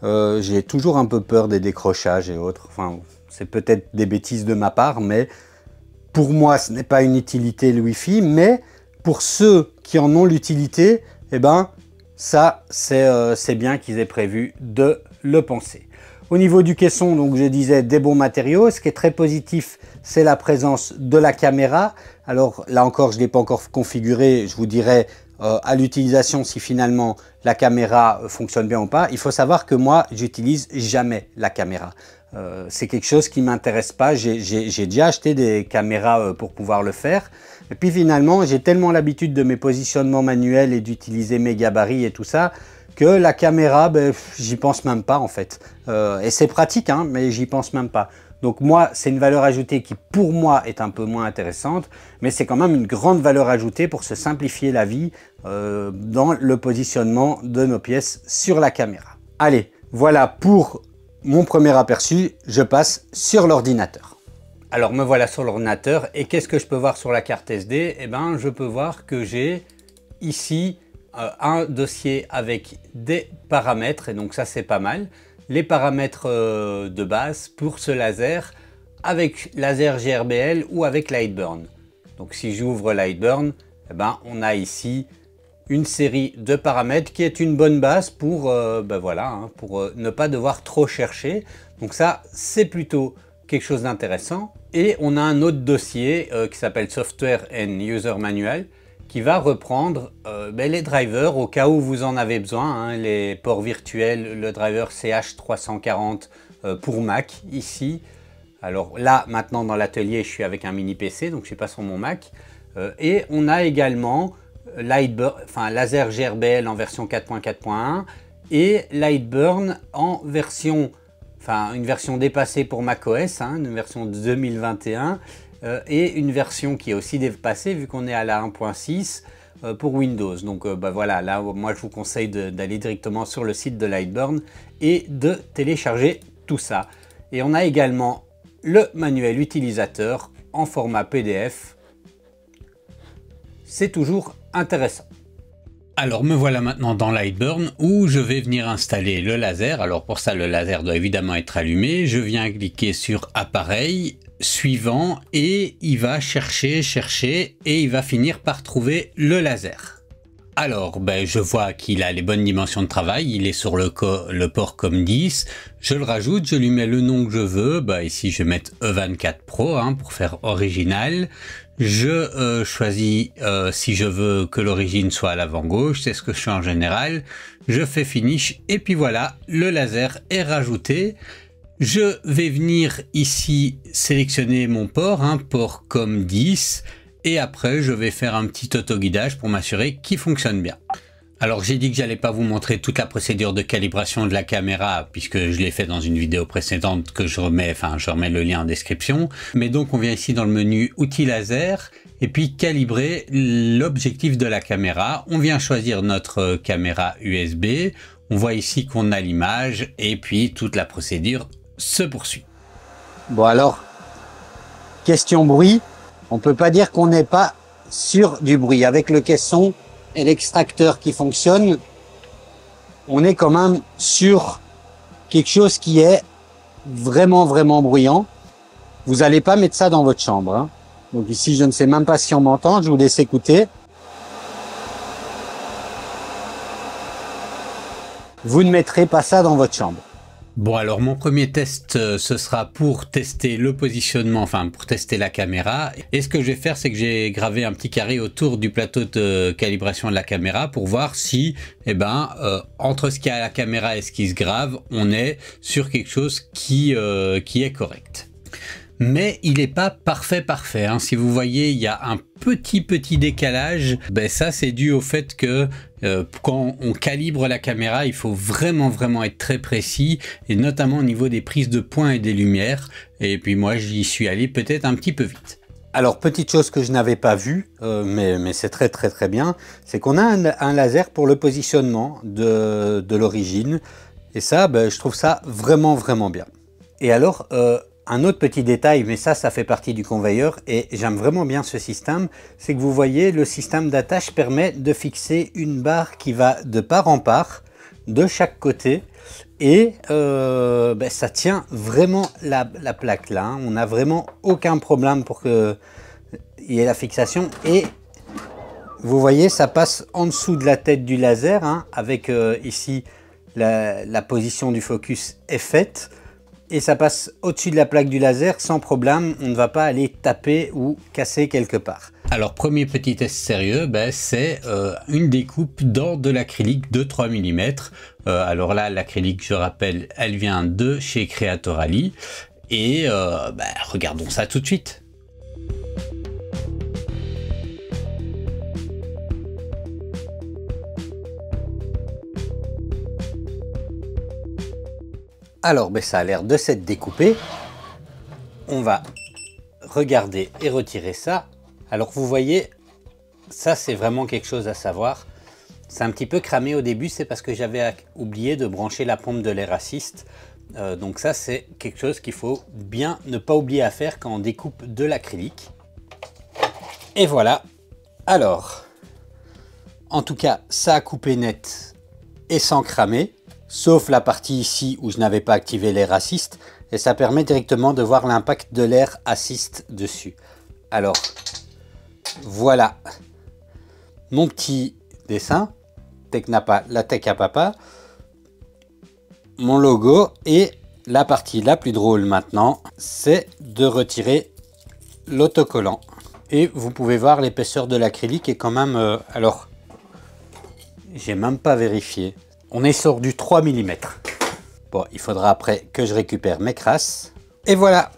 J'ai toujours un peu peur des décrochages et autres. Enfin, c'est peut-être des bêtises de ma part, mais pour moi, ce n'est pas une utilité le Wi-Fi. Mais pour ceux qui en ont l'utilité, eh ben, ça, c'est bien qu'ils aient prévu de le penser. Au niveau du caisson, donc je disais des bons matériaux. Ce qui est très positif, c'est la présence de la caméra. Alors là encore, je ne l'ai pas encore configuré. Je vous dirai à l'utilisation si finalement la caméra fonctionne bien ou pas. Il faut savoir que moi, j'utilise jamais la caméra. C'est quelque chose qui m'intéresse pas. J'ai déjà acheté des caméras pour pouvoir le faire. Et puis finalement, j'ai tellement l'habitude de mes positionnements manuels et d'utiliser mes gabarits et tout ça, que la caméra, j'y pense même pas en fait. Et c'est pratique, hein, mais j'y pense même pas. Donc moi, c'est une valeur ajoutée qui pour moi est un peu moins intéressante, mais c'est quand même une grande valeur ajoutée pour se simplifier la vie dans le positionnement de nos pièces sur la caméra. Allez, voilà pour mon premier aperçu, je passe sur l'ordinateur. Alors me voilà sur l'ordinateur et qu'est-ce que je peux voir sur la carte SD? Eh ben, je peux voir que j'ai ici un dossier avec des paramètres et donc ça c'est pas mal. Les paramètres de base pour ce laser avec laser GRBL ou avec Lightburn. Donc si j'ouvre Lightburn, eh ben, on a ici une série de paramètres qui est une bonne base pour, pour ne pas devoir trop chercher. Donc ça c'est plutôt quelque chose d'intéressant. Et on a un autre dossier qui s'appelle Software and User Manual qui va reprendre les drivers au cas où vous en avez besoin, hein, les ports virtuels, le driver CH340 pour Mac ici. Alors là maintenant dans l'atelier je suis avec un mini PC donc je ne suis pas sur mon Mac. Et on a également laser GRBL en version 4.4.1 et Lightburn en version une version dépassée pour macOS, hein, une version de 2021 et une version qui est aussi dépassée vu qu'on est à la 1.6 pour Windows. Donc voilà, là moi je vous conseille d'aller directement sur le site de Lightburn et de télécharger tout ça. Et on a également le manuel utilisateur en format PDF. C'est toujours intéressant. Alors me voilà maintenant dans Lightburn où je vais venir installer le laser. Alors pour ça le laser doit évidemment être allumé. Je viens cliquer sur appareil, suivant et il va chercher et il va finir par trouver le laser. Alors je vois qu'il a les bonnes dimensions de travail, il est sur le port comme 10. Je le rajoute, je lui mets le nom que je veux. Ici je vais mettre E24 Pro hein, pour faire original. Je choisis si je veux que l'origine soit à l'avant gauche, c'est ce que je fais en général. Je fais finish et puis voilà, le laser est rajouté. Je vais venir ici sélectionner mon port, hein, port comme 10 et après je vais faire un petit autoguidage pour m'assurer qu'il fonctionne bien. Alors j'ai dit que j'allais pas vous montrer toute la procédure de calibration de la caméra puisque je l'ai fait dans une vidéo précédente que je remets le lien en description. Mais donc on vient ici dans le menu outils laser et puis calibrer l'objectif de la caméra. On vient choisir notre caméra USB. On voit ici qu'on a l'image et puis toute la procédure se poursuit. Bon alors, question bruit, on peut pas dire qu'on n'est pas sur du bruit. Avec le caisson et l'extracteur qui fonctionne, on est quand même sur quelque chose qui est vraiment bruyant. Vous n'allez pas mettre ça dans votre chambre, hein. Donc ici, je ne sais même pas si on m'entend, je vous laisse écouter. Vous ne mettrez pas ça dans votre chambre. Bon alors mon premier test ce sera pour tester le positionnement, pour tester la caméra. Et ce que je vais faire c'est que j'ai gravé un petit carré autour du plateau de calibration de la caméra pour voir si entre ce qu'il y a à la caméra et ce qui se grave, on est sur quelque chose qui est correct. Mais il n'est pas parfait hein. Si vous voyez il y a un petit décalage, ça c'est dû au fait que quand on calibre la caméra il faut vraiment être très précis et notamment au niveau des prises de points et des lumières, et puis moi j'y suis allé peut-être un petit peu vite. Alors petite chose que je n'avais pas vue, mais c'est très bien, c'est qu'on a un laser pour le positionnement de l'origine et ça je trouve ça vraiment bien. Et alors un autre petit détail, mais ça fait partie du conveyor et j'aime vraiment bien ce système, c'est que vous voyez le système d'attache permet de fixer une barre qui va de part en part de chaque côté et ça tient vraiment la plaque là, hein. On n'a vraiment aucun problème pour qu'il y ait la fixation et vous voyez ça passe en dessous de la tête du laser hein, avec ici la position du focus est faite. Et ça passe au-dessus de la plaque du laser sans problème, on ne va pas aller taper ou casser quelque part. Alors premier petit test sérieux, c'est une découpe dans de l'acrylique de 3 mm. Alors là l'acrylique je rappelle elle vient de chez Creatorally et regardons ça tout de suite. Alors ça a l'air de s'être découpé. On va regarder et retirer ça. Alors vous voyez, ça c'est vraiment quelque chose à savoir. C'est un petit peu cramé au début, c'est parce que j'avais oublié de brancher la pompe de l'air assist. Donc ça, c'est quelque chose qu'il faut bien ne pas oublier à faire quand on découpe de l'acrylique. Et voilà. Alors, en tout cas, ça a coupé net et sans cramer, sauf la partie ici où je n'avais pas activé l'air assist, et ça permet directement de voir l'impact de l'air assist dessus. Alors, voilà mon petit dessin, Technapa, la Tech à Papa, mon logo, et la partie la plus drôle maintenant, c'est de retirer l'autocollant. Et vous pouvez voir l'épaisseur de l'acrylique est quand même... alors, j'ai même pas vérifié. On est sur du 3 mm. Bon, il faudra après que je récupère mes crasses. Et voilà.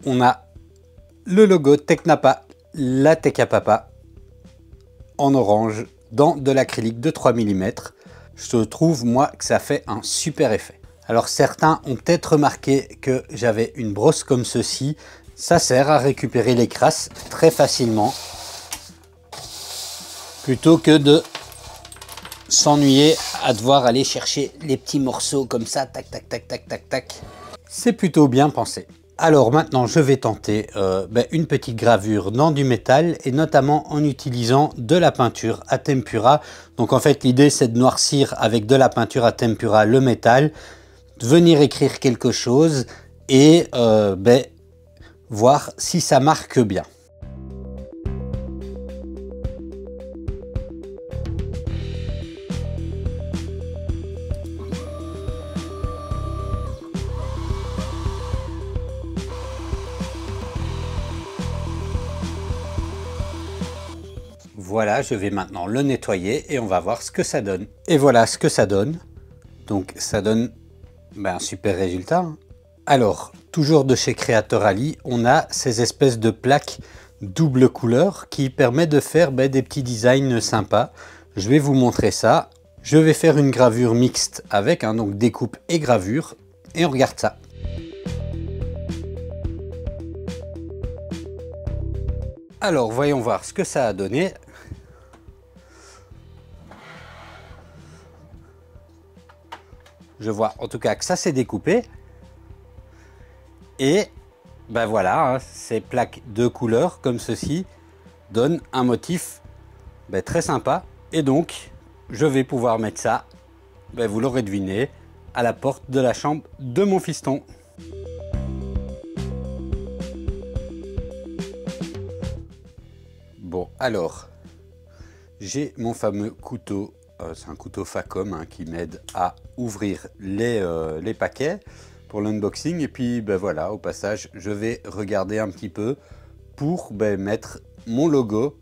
On a le logo Technapa, la Tech à Papa, en orange, dans de l'acrylique de 3 mm. Je trouve, moi, que ça fait un super effet. Alors, certains ont peut-être remarqué que j'avais une brosse comme ceci. Ça sert à récupérer les crasses très facilement, plutôt que de s'ennuyer à devoir aller chercher les petits morceaux comme ça, tac, tac, tac, tac, tac, tac. C'est plutôt bien pensé. Alors maintenant, je vais tenter une petite gravure dans du métal, et notamment en utilisant de la peinture à tempera. Donc en fait, l'idée, c'est de noircir avec de la peinture à tempera le métal, de venir écrire quelque chose et voir si ça marque bien. Voilà, je vais maintenant le nettoyer et on va voir ce que ça donne. Et voilà ce que ça donne. Donc ça donne un super résultat. Alors, toujours de chez Creatorally, on a ces espèces de plaques double couleur qui permettent de faire des petits designs sympas. Je vais vous montrer ça. Je vais faire une gravure mixte avec, donc découpe et gravure, et on regarde ça. Alors, voyons voir ce que ça a donné. Je vois en tout cas que ça s'est découpé. Et voilà, ces plaques de couleurs comme ceci donnent un motif très sympa. Et donc, je vais pouvoir mettre ça, vous l'aurez deviné, à la porte de la chambre de mon fiston. Bon, alors, j'ai mon fameux couteau. C'est un couteau Facom qui m'aide à ouvrir les paquets pour l'unboxing. Et puis voilà, au passage, je vais regarder un petit peu pour mettre mon logo,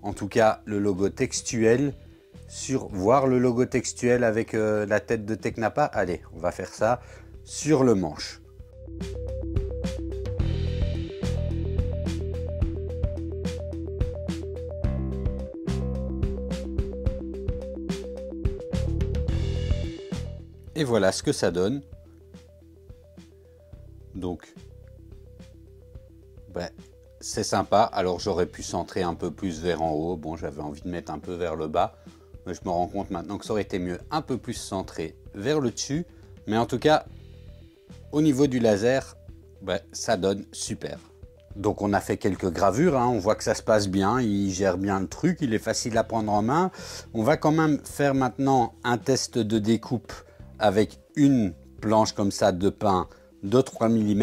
en tout cas le logo textuel, voir le logo textuel avec la tête de Technapa. Allez, on va faire ça sur le manche. Et voilà ce que ça donne. Donc, c'est sympa. Alors, j'aurais pu centrer un peu plus vers en haut. Bon, j'avais envie de mettre un peu vers le bas. Mais je me rends compte maintenant que ça aurait été mieux un peu plus centré vers le dessus. Mais en tout cas, au niveau du laser, ça donne super. Donc, on a fait quelques gravures. On voit que ça se passe bien. Il gère bien le truc. Il est facile à prendre en main. On va quand même faire maintenant un test de découpe avec une planche comme ça de pain de 3 mm,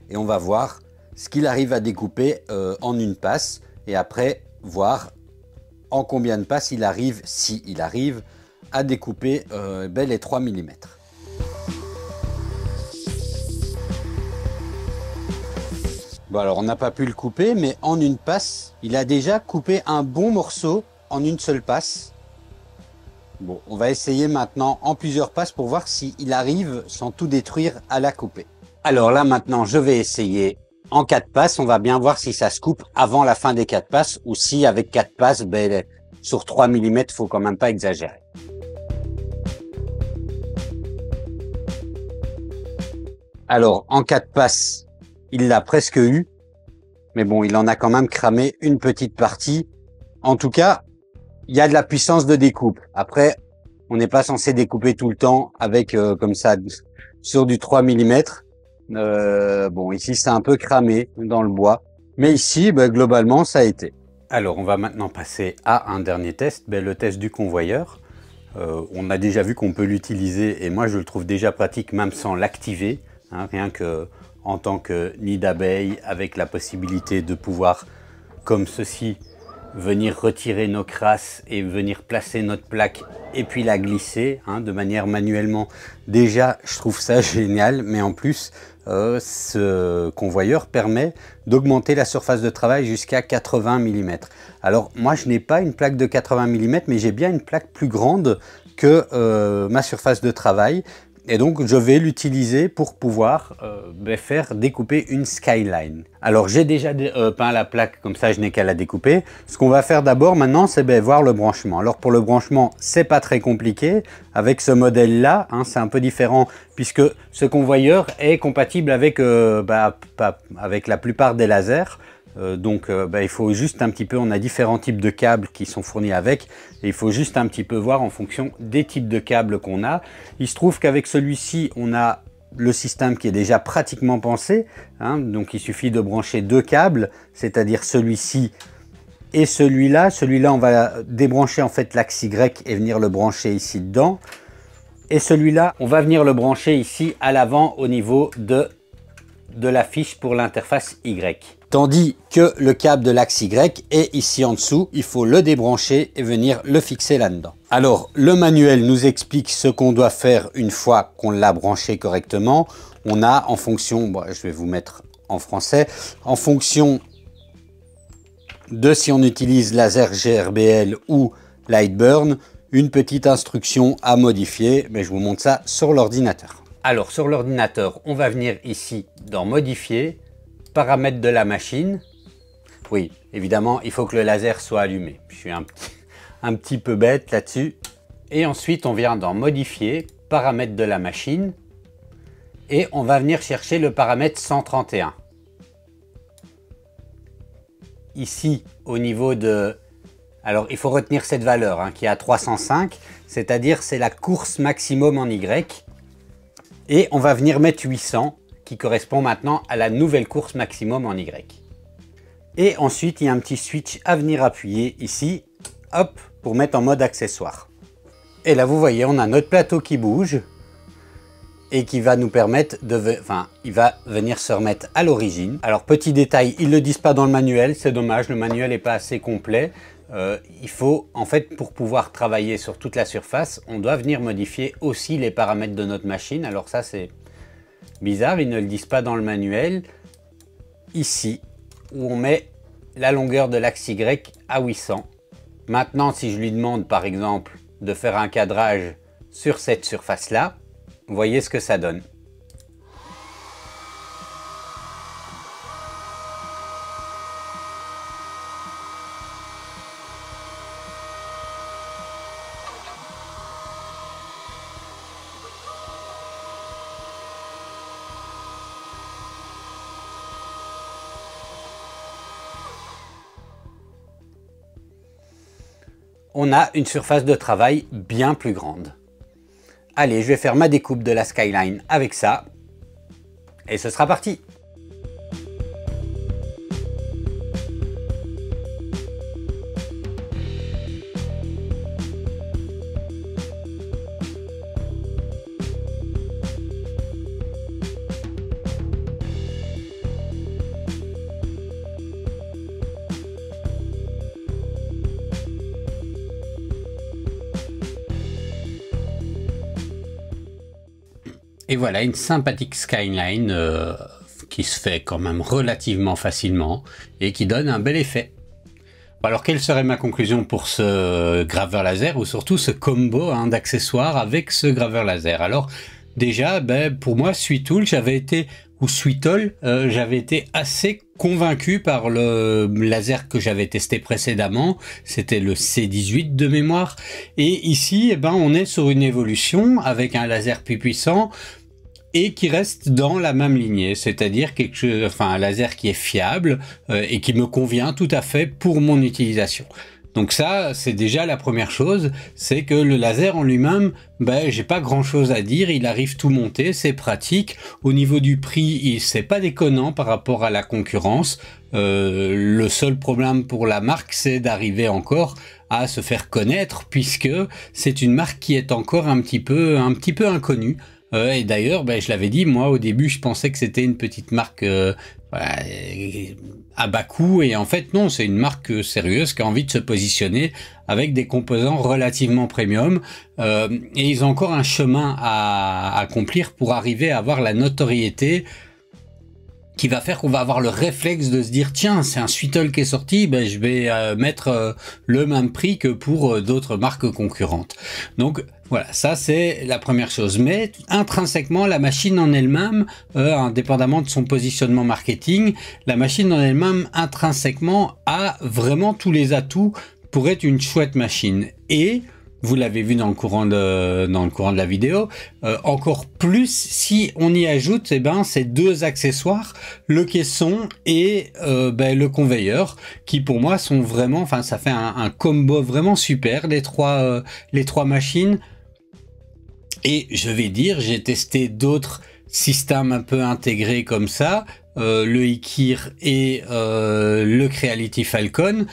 et on va voir ce qu'il arrive à découper en une passe, et après voir en combien de passes il arrive, si il arrive à découper les 3 mm. Bon, alors on n'a pas pu le couper, mais en une passe il a déjà coupé un bon morceau en une seule passe. Bon, on va essayer maintenant en plusieurs passes pour voir s'il arrive sans tout détruire à la couper. Alors là maintenant, je vais essayer en 4 passes. On va bien voir si ça se coupe avant la fin des 4 passes, ou si avec 4 passes, sur 3 mm, il faut quand même pas exagérer. Alors en 4 passes, il l'a presque eu, mais bon, il en a quand même cramé une petite partie. En tout cas, il y a de la puissance de découpe. Après, On n'est pas censé découper tout le temps avec comme ça sur du 3 mm. Bon, ici c'est un peu cramé dans le bois, mais ici globalement ça a été. Alors on va maintenant passer à un dernier test, le test du convoyeur. On a déjà vu qu'on peut l'utiliser et moi je le trouve déjà pratique même sans l'activer, hein, rien que en tant que nid d'abeille, avec la possibilité de pouvoir, comme ceci, venir retirer nos crasses et venir placer notre plaque et puis la glisser hein, de manière manuellement. Déjà, je trouve ça génial, mais en plus, ce convoyeur permet d'augmenter la surface de travail jusqu'à 80 mm. Alors, moi, je n'ai pas une plaque de 80 mm, mais j'ai bien une plaque plus grande que ma surface de travail. Et donc, je vais l'utiliser pour pouvoir faire découper une skyline. Alors, j'ai déjà peint la plaque, comme ça, je n'ai qu'à la découper. Ce qu'on va faire d'abord maintenant, c'est voir le branchement. Alors, pour le branchement, c'est pas très compliqué. Avec ce modèle-là, hein, c'est un peu différent puisque ce convoyeur est compatible avec, avec la plupart des lasers. Il faut juste un petit peu, on a différents types de câbles qui sont fournis avec et il faut juste un petit peu voir en fonction des types de câbles qu'on a. Il se trouve qu'avec celui-ci on a le système qui est déjà pratiquement pensé, hein, donc il suffit de brancher deux câbles, c'est-à-dire celui-ci et celui-là. Celui-là on va débrancher en fait l'axe Y et venir le brancher ici dedans, et celui-là on va venir le brancher ici à l'avant au niveau de la fiche pour l'interface Y. Tandis que le câble de l'axe Y est ici en dessous, il faut le débrancher et venir le fixer là-dedans. Alors, le manuel nous explique ce qu'on doit faire une fois qu'on l'a branché correctement. On a en fonction, je vais vous mettre en français, en fonction de si on utilise laser GRBL ou Lightburn, une petite instruction à modifier, mais je vous montre ça sur l'ordinateur. Alors, sur l'ordinateur, on va venir ici dans Modifier, paramètres de la machine. Oui, évidemment, il faut que le laser soit allumé. Je suis un petit peu bête là-dessus. Et ensuite, on vient dans Modifier, paramètres de la machine. Et on va venir chercher le paramètre 131. Ici, au niveau de... Alors, il faut retenir cette valeur hein, qui est à 305, c'est-à-dire c'est la course maximum en Y. Et on va venir mettre 800, qui correspond maintenant à la nouvelle course maximum en Y. Et ensuite, il y a un petit switch à venir appuyer ici, hop, pour mettre en mode accessoire. Et là, vous voyez, on a notre plateau qui bouge et qui va nous permettre de... il va venir se remettre à l'origine. Alors, petit détail, ils ne le disent pas dans le manuel, c'est dommage, le manuel n'est pas assez complet. Il faut, en fait, pour pouvoir travailler sur toute la surface, on doit venir modifier aussi les paramètres de notre machine. Alors ça, c'est bizarre, ils ne le disent pas dans le manuel. Ici, où on met la longueur de l'axe Y à 800. Maintenant, si je lui demande, par exemple, de faire un cadrage sur cette surface-là, vous voyez ce que ça donne. On a une surface de travail bien plus grande. Allez, je vais faire ma découpe de la skyline avec ça. Et ce sera parti. Et voilà une sympathique skyline qui se fait quand même relativement facilement et qui donne un bel effet. Alors quelle serait ma conclusion pour ce graveur laser ou surtout ce combo hein, d'accessoires avec ce graveur laser? Alors déjà, pour moi, SweetTool, j'avais été assez convaincu par le laser que j'avais testé précédemment. C'était le C18 de mémoire. Et ici, on est sur une évolution avec un laser plus puissant et qui reste dans la même lignée, c'est-à-dire un laser qui est fiable et qui me convient tout à fait pour mon utilisation. Donc ça, c'est déjà la première chose, c'est que le laser en lui-même, ben, j'ai pas grand chose à dire, il arrive tout monté, c'est pratique. Au niveau du prix, c'est pas déconnant par rapport à la concurrence. Le seul problème pour la marque, c'est d'arriver encore à se faire connaître, puisque c'est une marque qui est encore un petit peu inconnue. Et d'ailleurs, ben, je l'avais dit, moi au début, je pensais que c'était une petite marque voilà, à bas coût, et en fait non, c'est une marque sérieuse qui a envie de se positionner avec des composants relativement premium, et ils ont encore un chemin à accomplir pour arriver à avoir la notoriété qui va faire qu'on va avoir le réflexe de se dire tiens, c'est un Sweetol qui est sorti, ben je vais mettre le même prix que pour d'autres marques concurrentes. Donc voilà, ça c'est la première chose. Mais intrinsèquement, la machine en elle-même, indépendamment de son positionnement marketing, la machine en elle-même intrinsèquement a vraiment tous les atouts pour être une chouette machine. Et vous l'avez vu dans le courant de la vidéo, encore plus si on y ajoute ces deux accessoires, le caisson et le conveyor, qui pour moi sont vraiment, enfin ça fait un combo vraiment super, les trois machines. Et je vais dire, j'ai testé d'autres systèmes un peu intégrés comme ça, le Ekir et le Creality Falcon.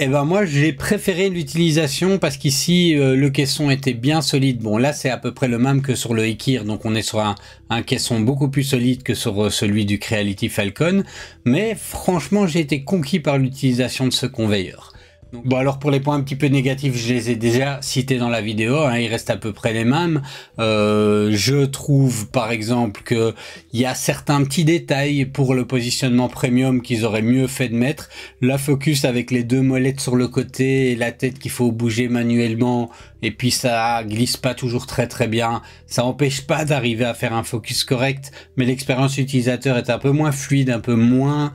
Eh ben moi j'ai préféré l'utilisation parce qu'ici le caisson était bien solide. Bon là c'est à peu près le même que sur le Ekir, donc on est sur un caisson beaucoup plus solide que sur celui du Creality Falcon. Mais franchement j'ai été conquis par l'utilisation de ce conveyor. Donc, bon alors pour les points un petit peu négatifs, je les ai déjà cités dans la vidéo, hein, ils restent à peu près les mêmes. Je trouve par exemple que il y a certains petits détails pour le positionnement premium qu'ils auraient mieux fait de mettre. La focus avec les deux molettes sur le côté et la tête qu'il faut bouger manuellement, et puis ça glisse pas toujours très bien. Ça empêche pas d'arriver à faire un focus correct, mais l'expérience utilisateur est un peu moins fluide, un peu moins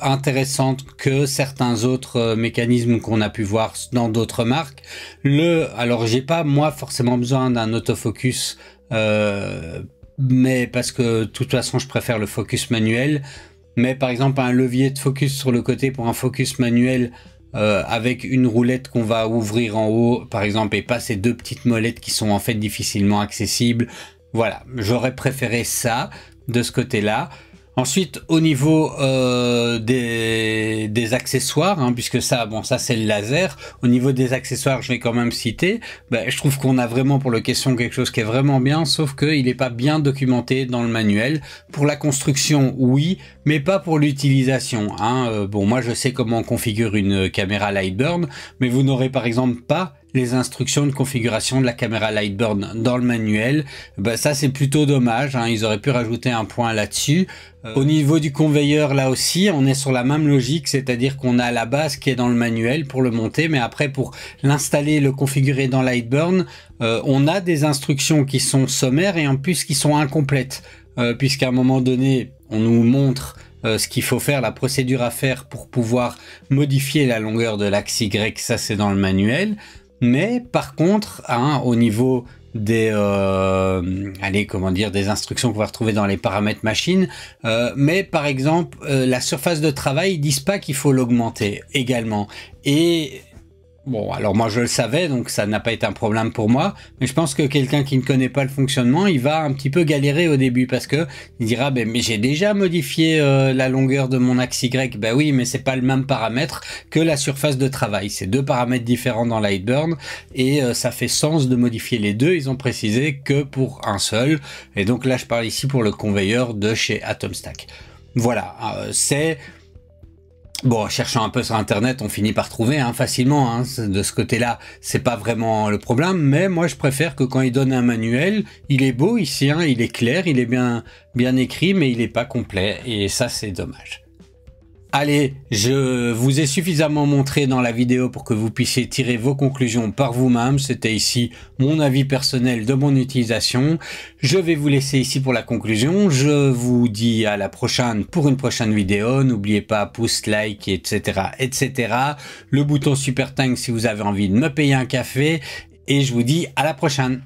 intéressante que certains autres mécanismes qu'on a pu voir dans d'autres marques. Alors j'ai pas moi forcément besoin d'un autofocus, mais parce que de toute façon je préfère le focus manuel. Mais par exemple un levier de focus sur le côté pour un focus manuel, avec une roulette qu'on va ouvrir en haut par exemple, et pas ces deux petites molettes qui sont en fait difficilement accessibles. Voilà, j'aurais préféré ça de ce côté-là. Ensuite, au niveau des accessoires, hein, puisque ça, bon, ça c'est le laser. Au niveau des accessoires, je vais quand même citer. Je trouve qu'on a vraiment pour le caisson quelque chose qui est vraiment bien, sauf qu'il n'est pas bien documenté dans le manuel. Pour la construction, oui, mais pas pour l'utilisation. Hein. Bon, moi je sais comment on configure une caméra Lightburn, mais vous n'aurez par exemple pas les instructions de configuration de la caméra Lightburn dans le manuel. Ça c'est plutôt dommage, hein. Ils auraient pu rajouter un point là-dessus. Au niveau du conveyor, là aussi on est sur la même logique, c'est-à-dire qu'on a la base qui est dans le manuel pour le monter, mais après pour l'installer, le configurer dans Lightburn, on a des instructions qui sont sommaires et en plus qui sont incomplètes, puisqu'à un moment donné on nous montre ce qu'il faut faire, la procédure à faire pour pouvoir modifier la longueur de l'axe Y, ça c'est dans le manuel. Mais par contre, hein, au niveau des des instructions qu'on va retrouver dans les paramètres machine, mais par exemple la surface de travail, ils disent pas qu'il faut l'augmenter également. Et bon, alors moi je le savais, donc ça n'a pas été un problème pour moi, mais je pense que quelqu'un qui ne connaît pas le fonctionnement, il va un petit peu galérer au début, parce que il dira mais j'ai déjà modifié la longueur de mon axe Y. Oui, mais c'est pas le même paramètre que la surface de travail, c'est deux paramètres différents dans Lightburn, et ça fait sens de modifier les deux. Ils ont précisé que pour un seul, et donc là je parle ici pour le conveyor de chez Atomstack. Voilà, c'est... Bon, cherchant un peu sur internet, on finit par trouver facilement, hein, de ce côté-là, c'est pas vraiment le problème, mais moi je préfère que quand il donne un manuel, il est beau ici, hein, il est clair, il est bien écrit, mais il est pas complet, et ça c'est dommage. Allez, je vous ai suffisamment montré dans la vidéo pour que vous puissiez tirer vos conclusions par vous-même. C'était ici mon avis personnel de mon utilisation. Je vais vous laisser ici pour la conclusion. Je vous dis à la prochaine pour une prochaine vidéo. N'oubliez pas pouce, like, etc., etc. Le bouton super thanks si vous avez envie de me payer un café. Et je vous dis à la prochaine.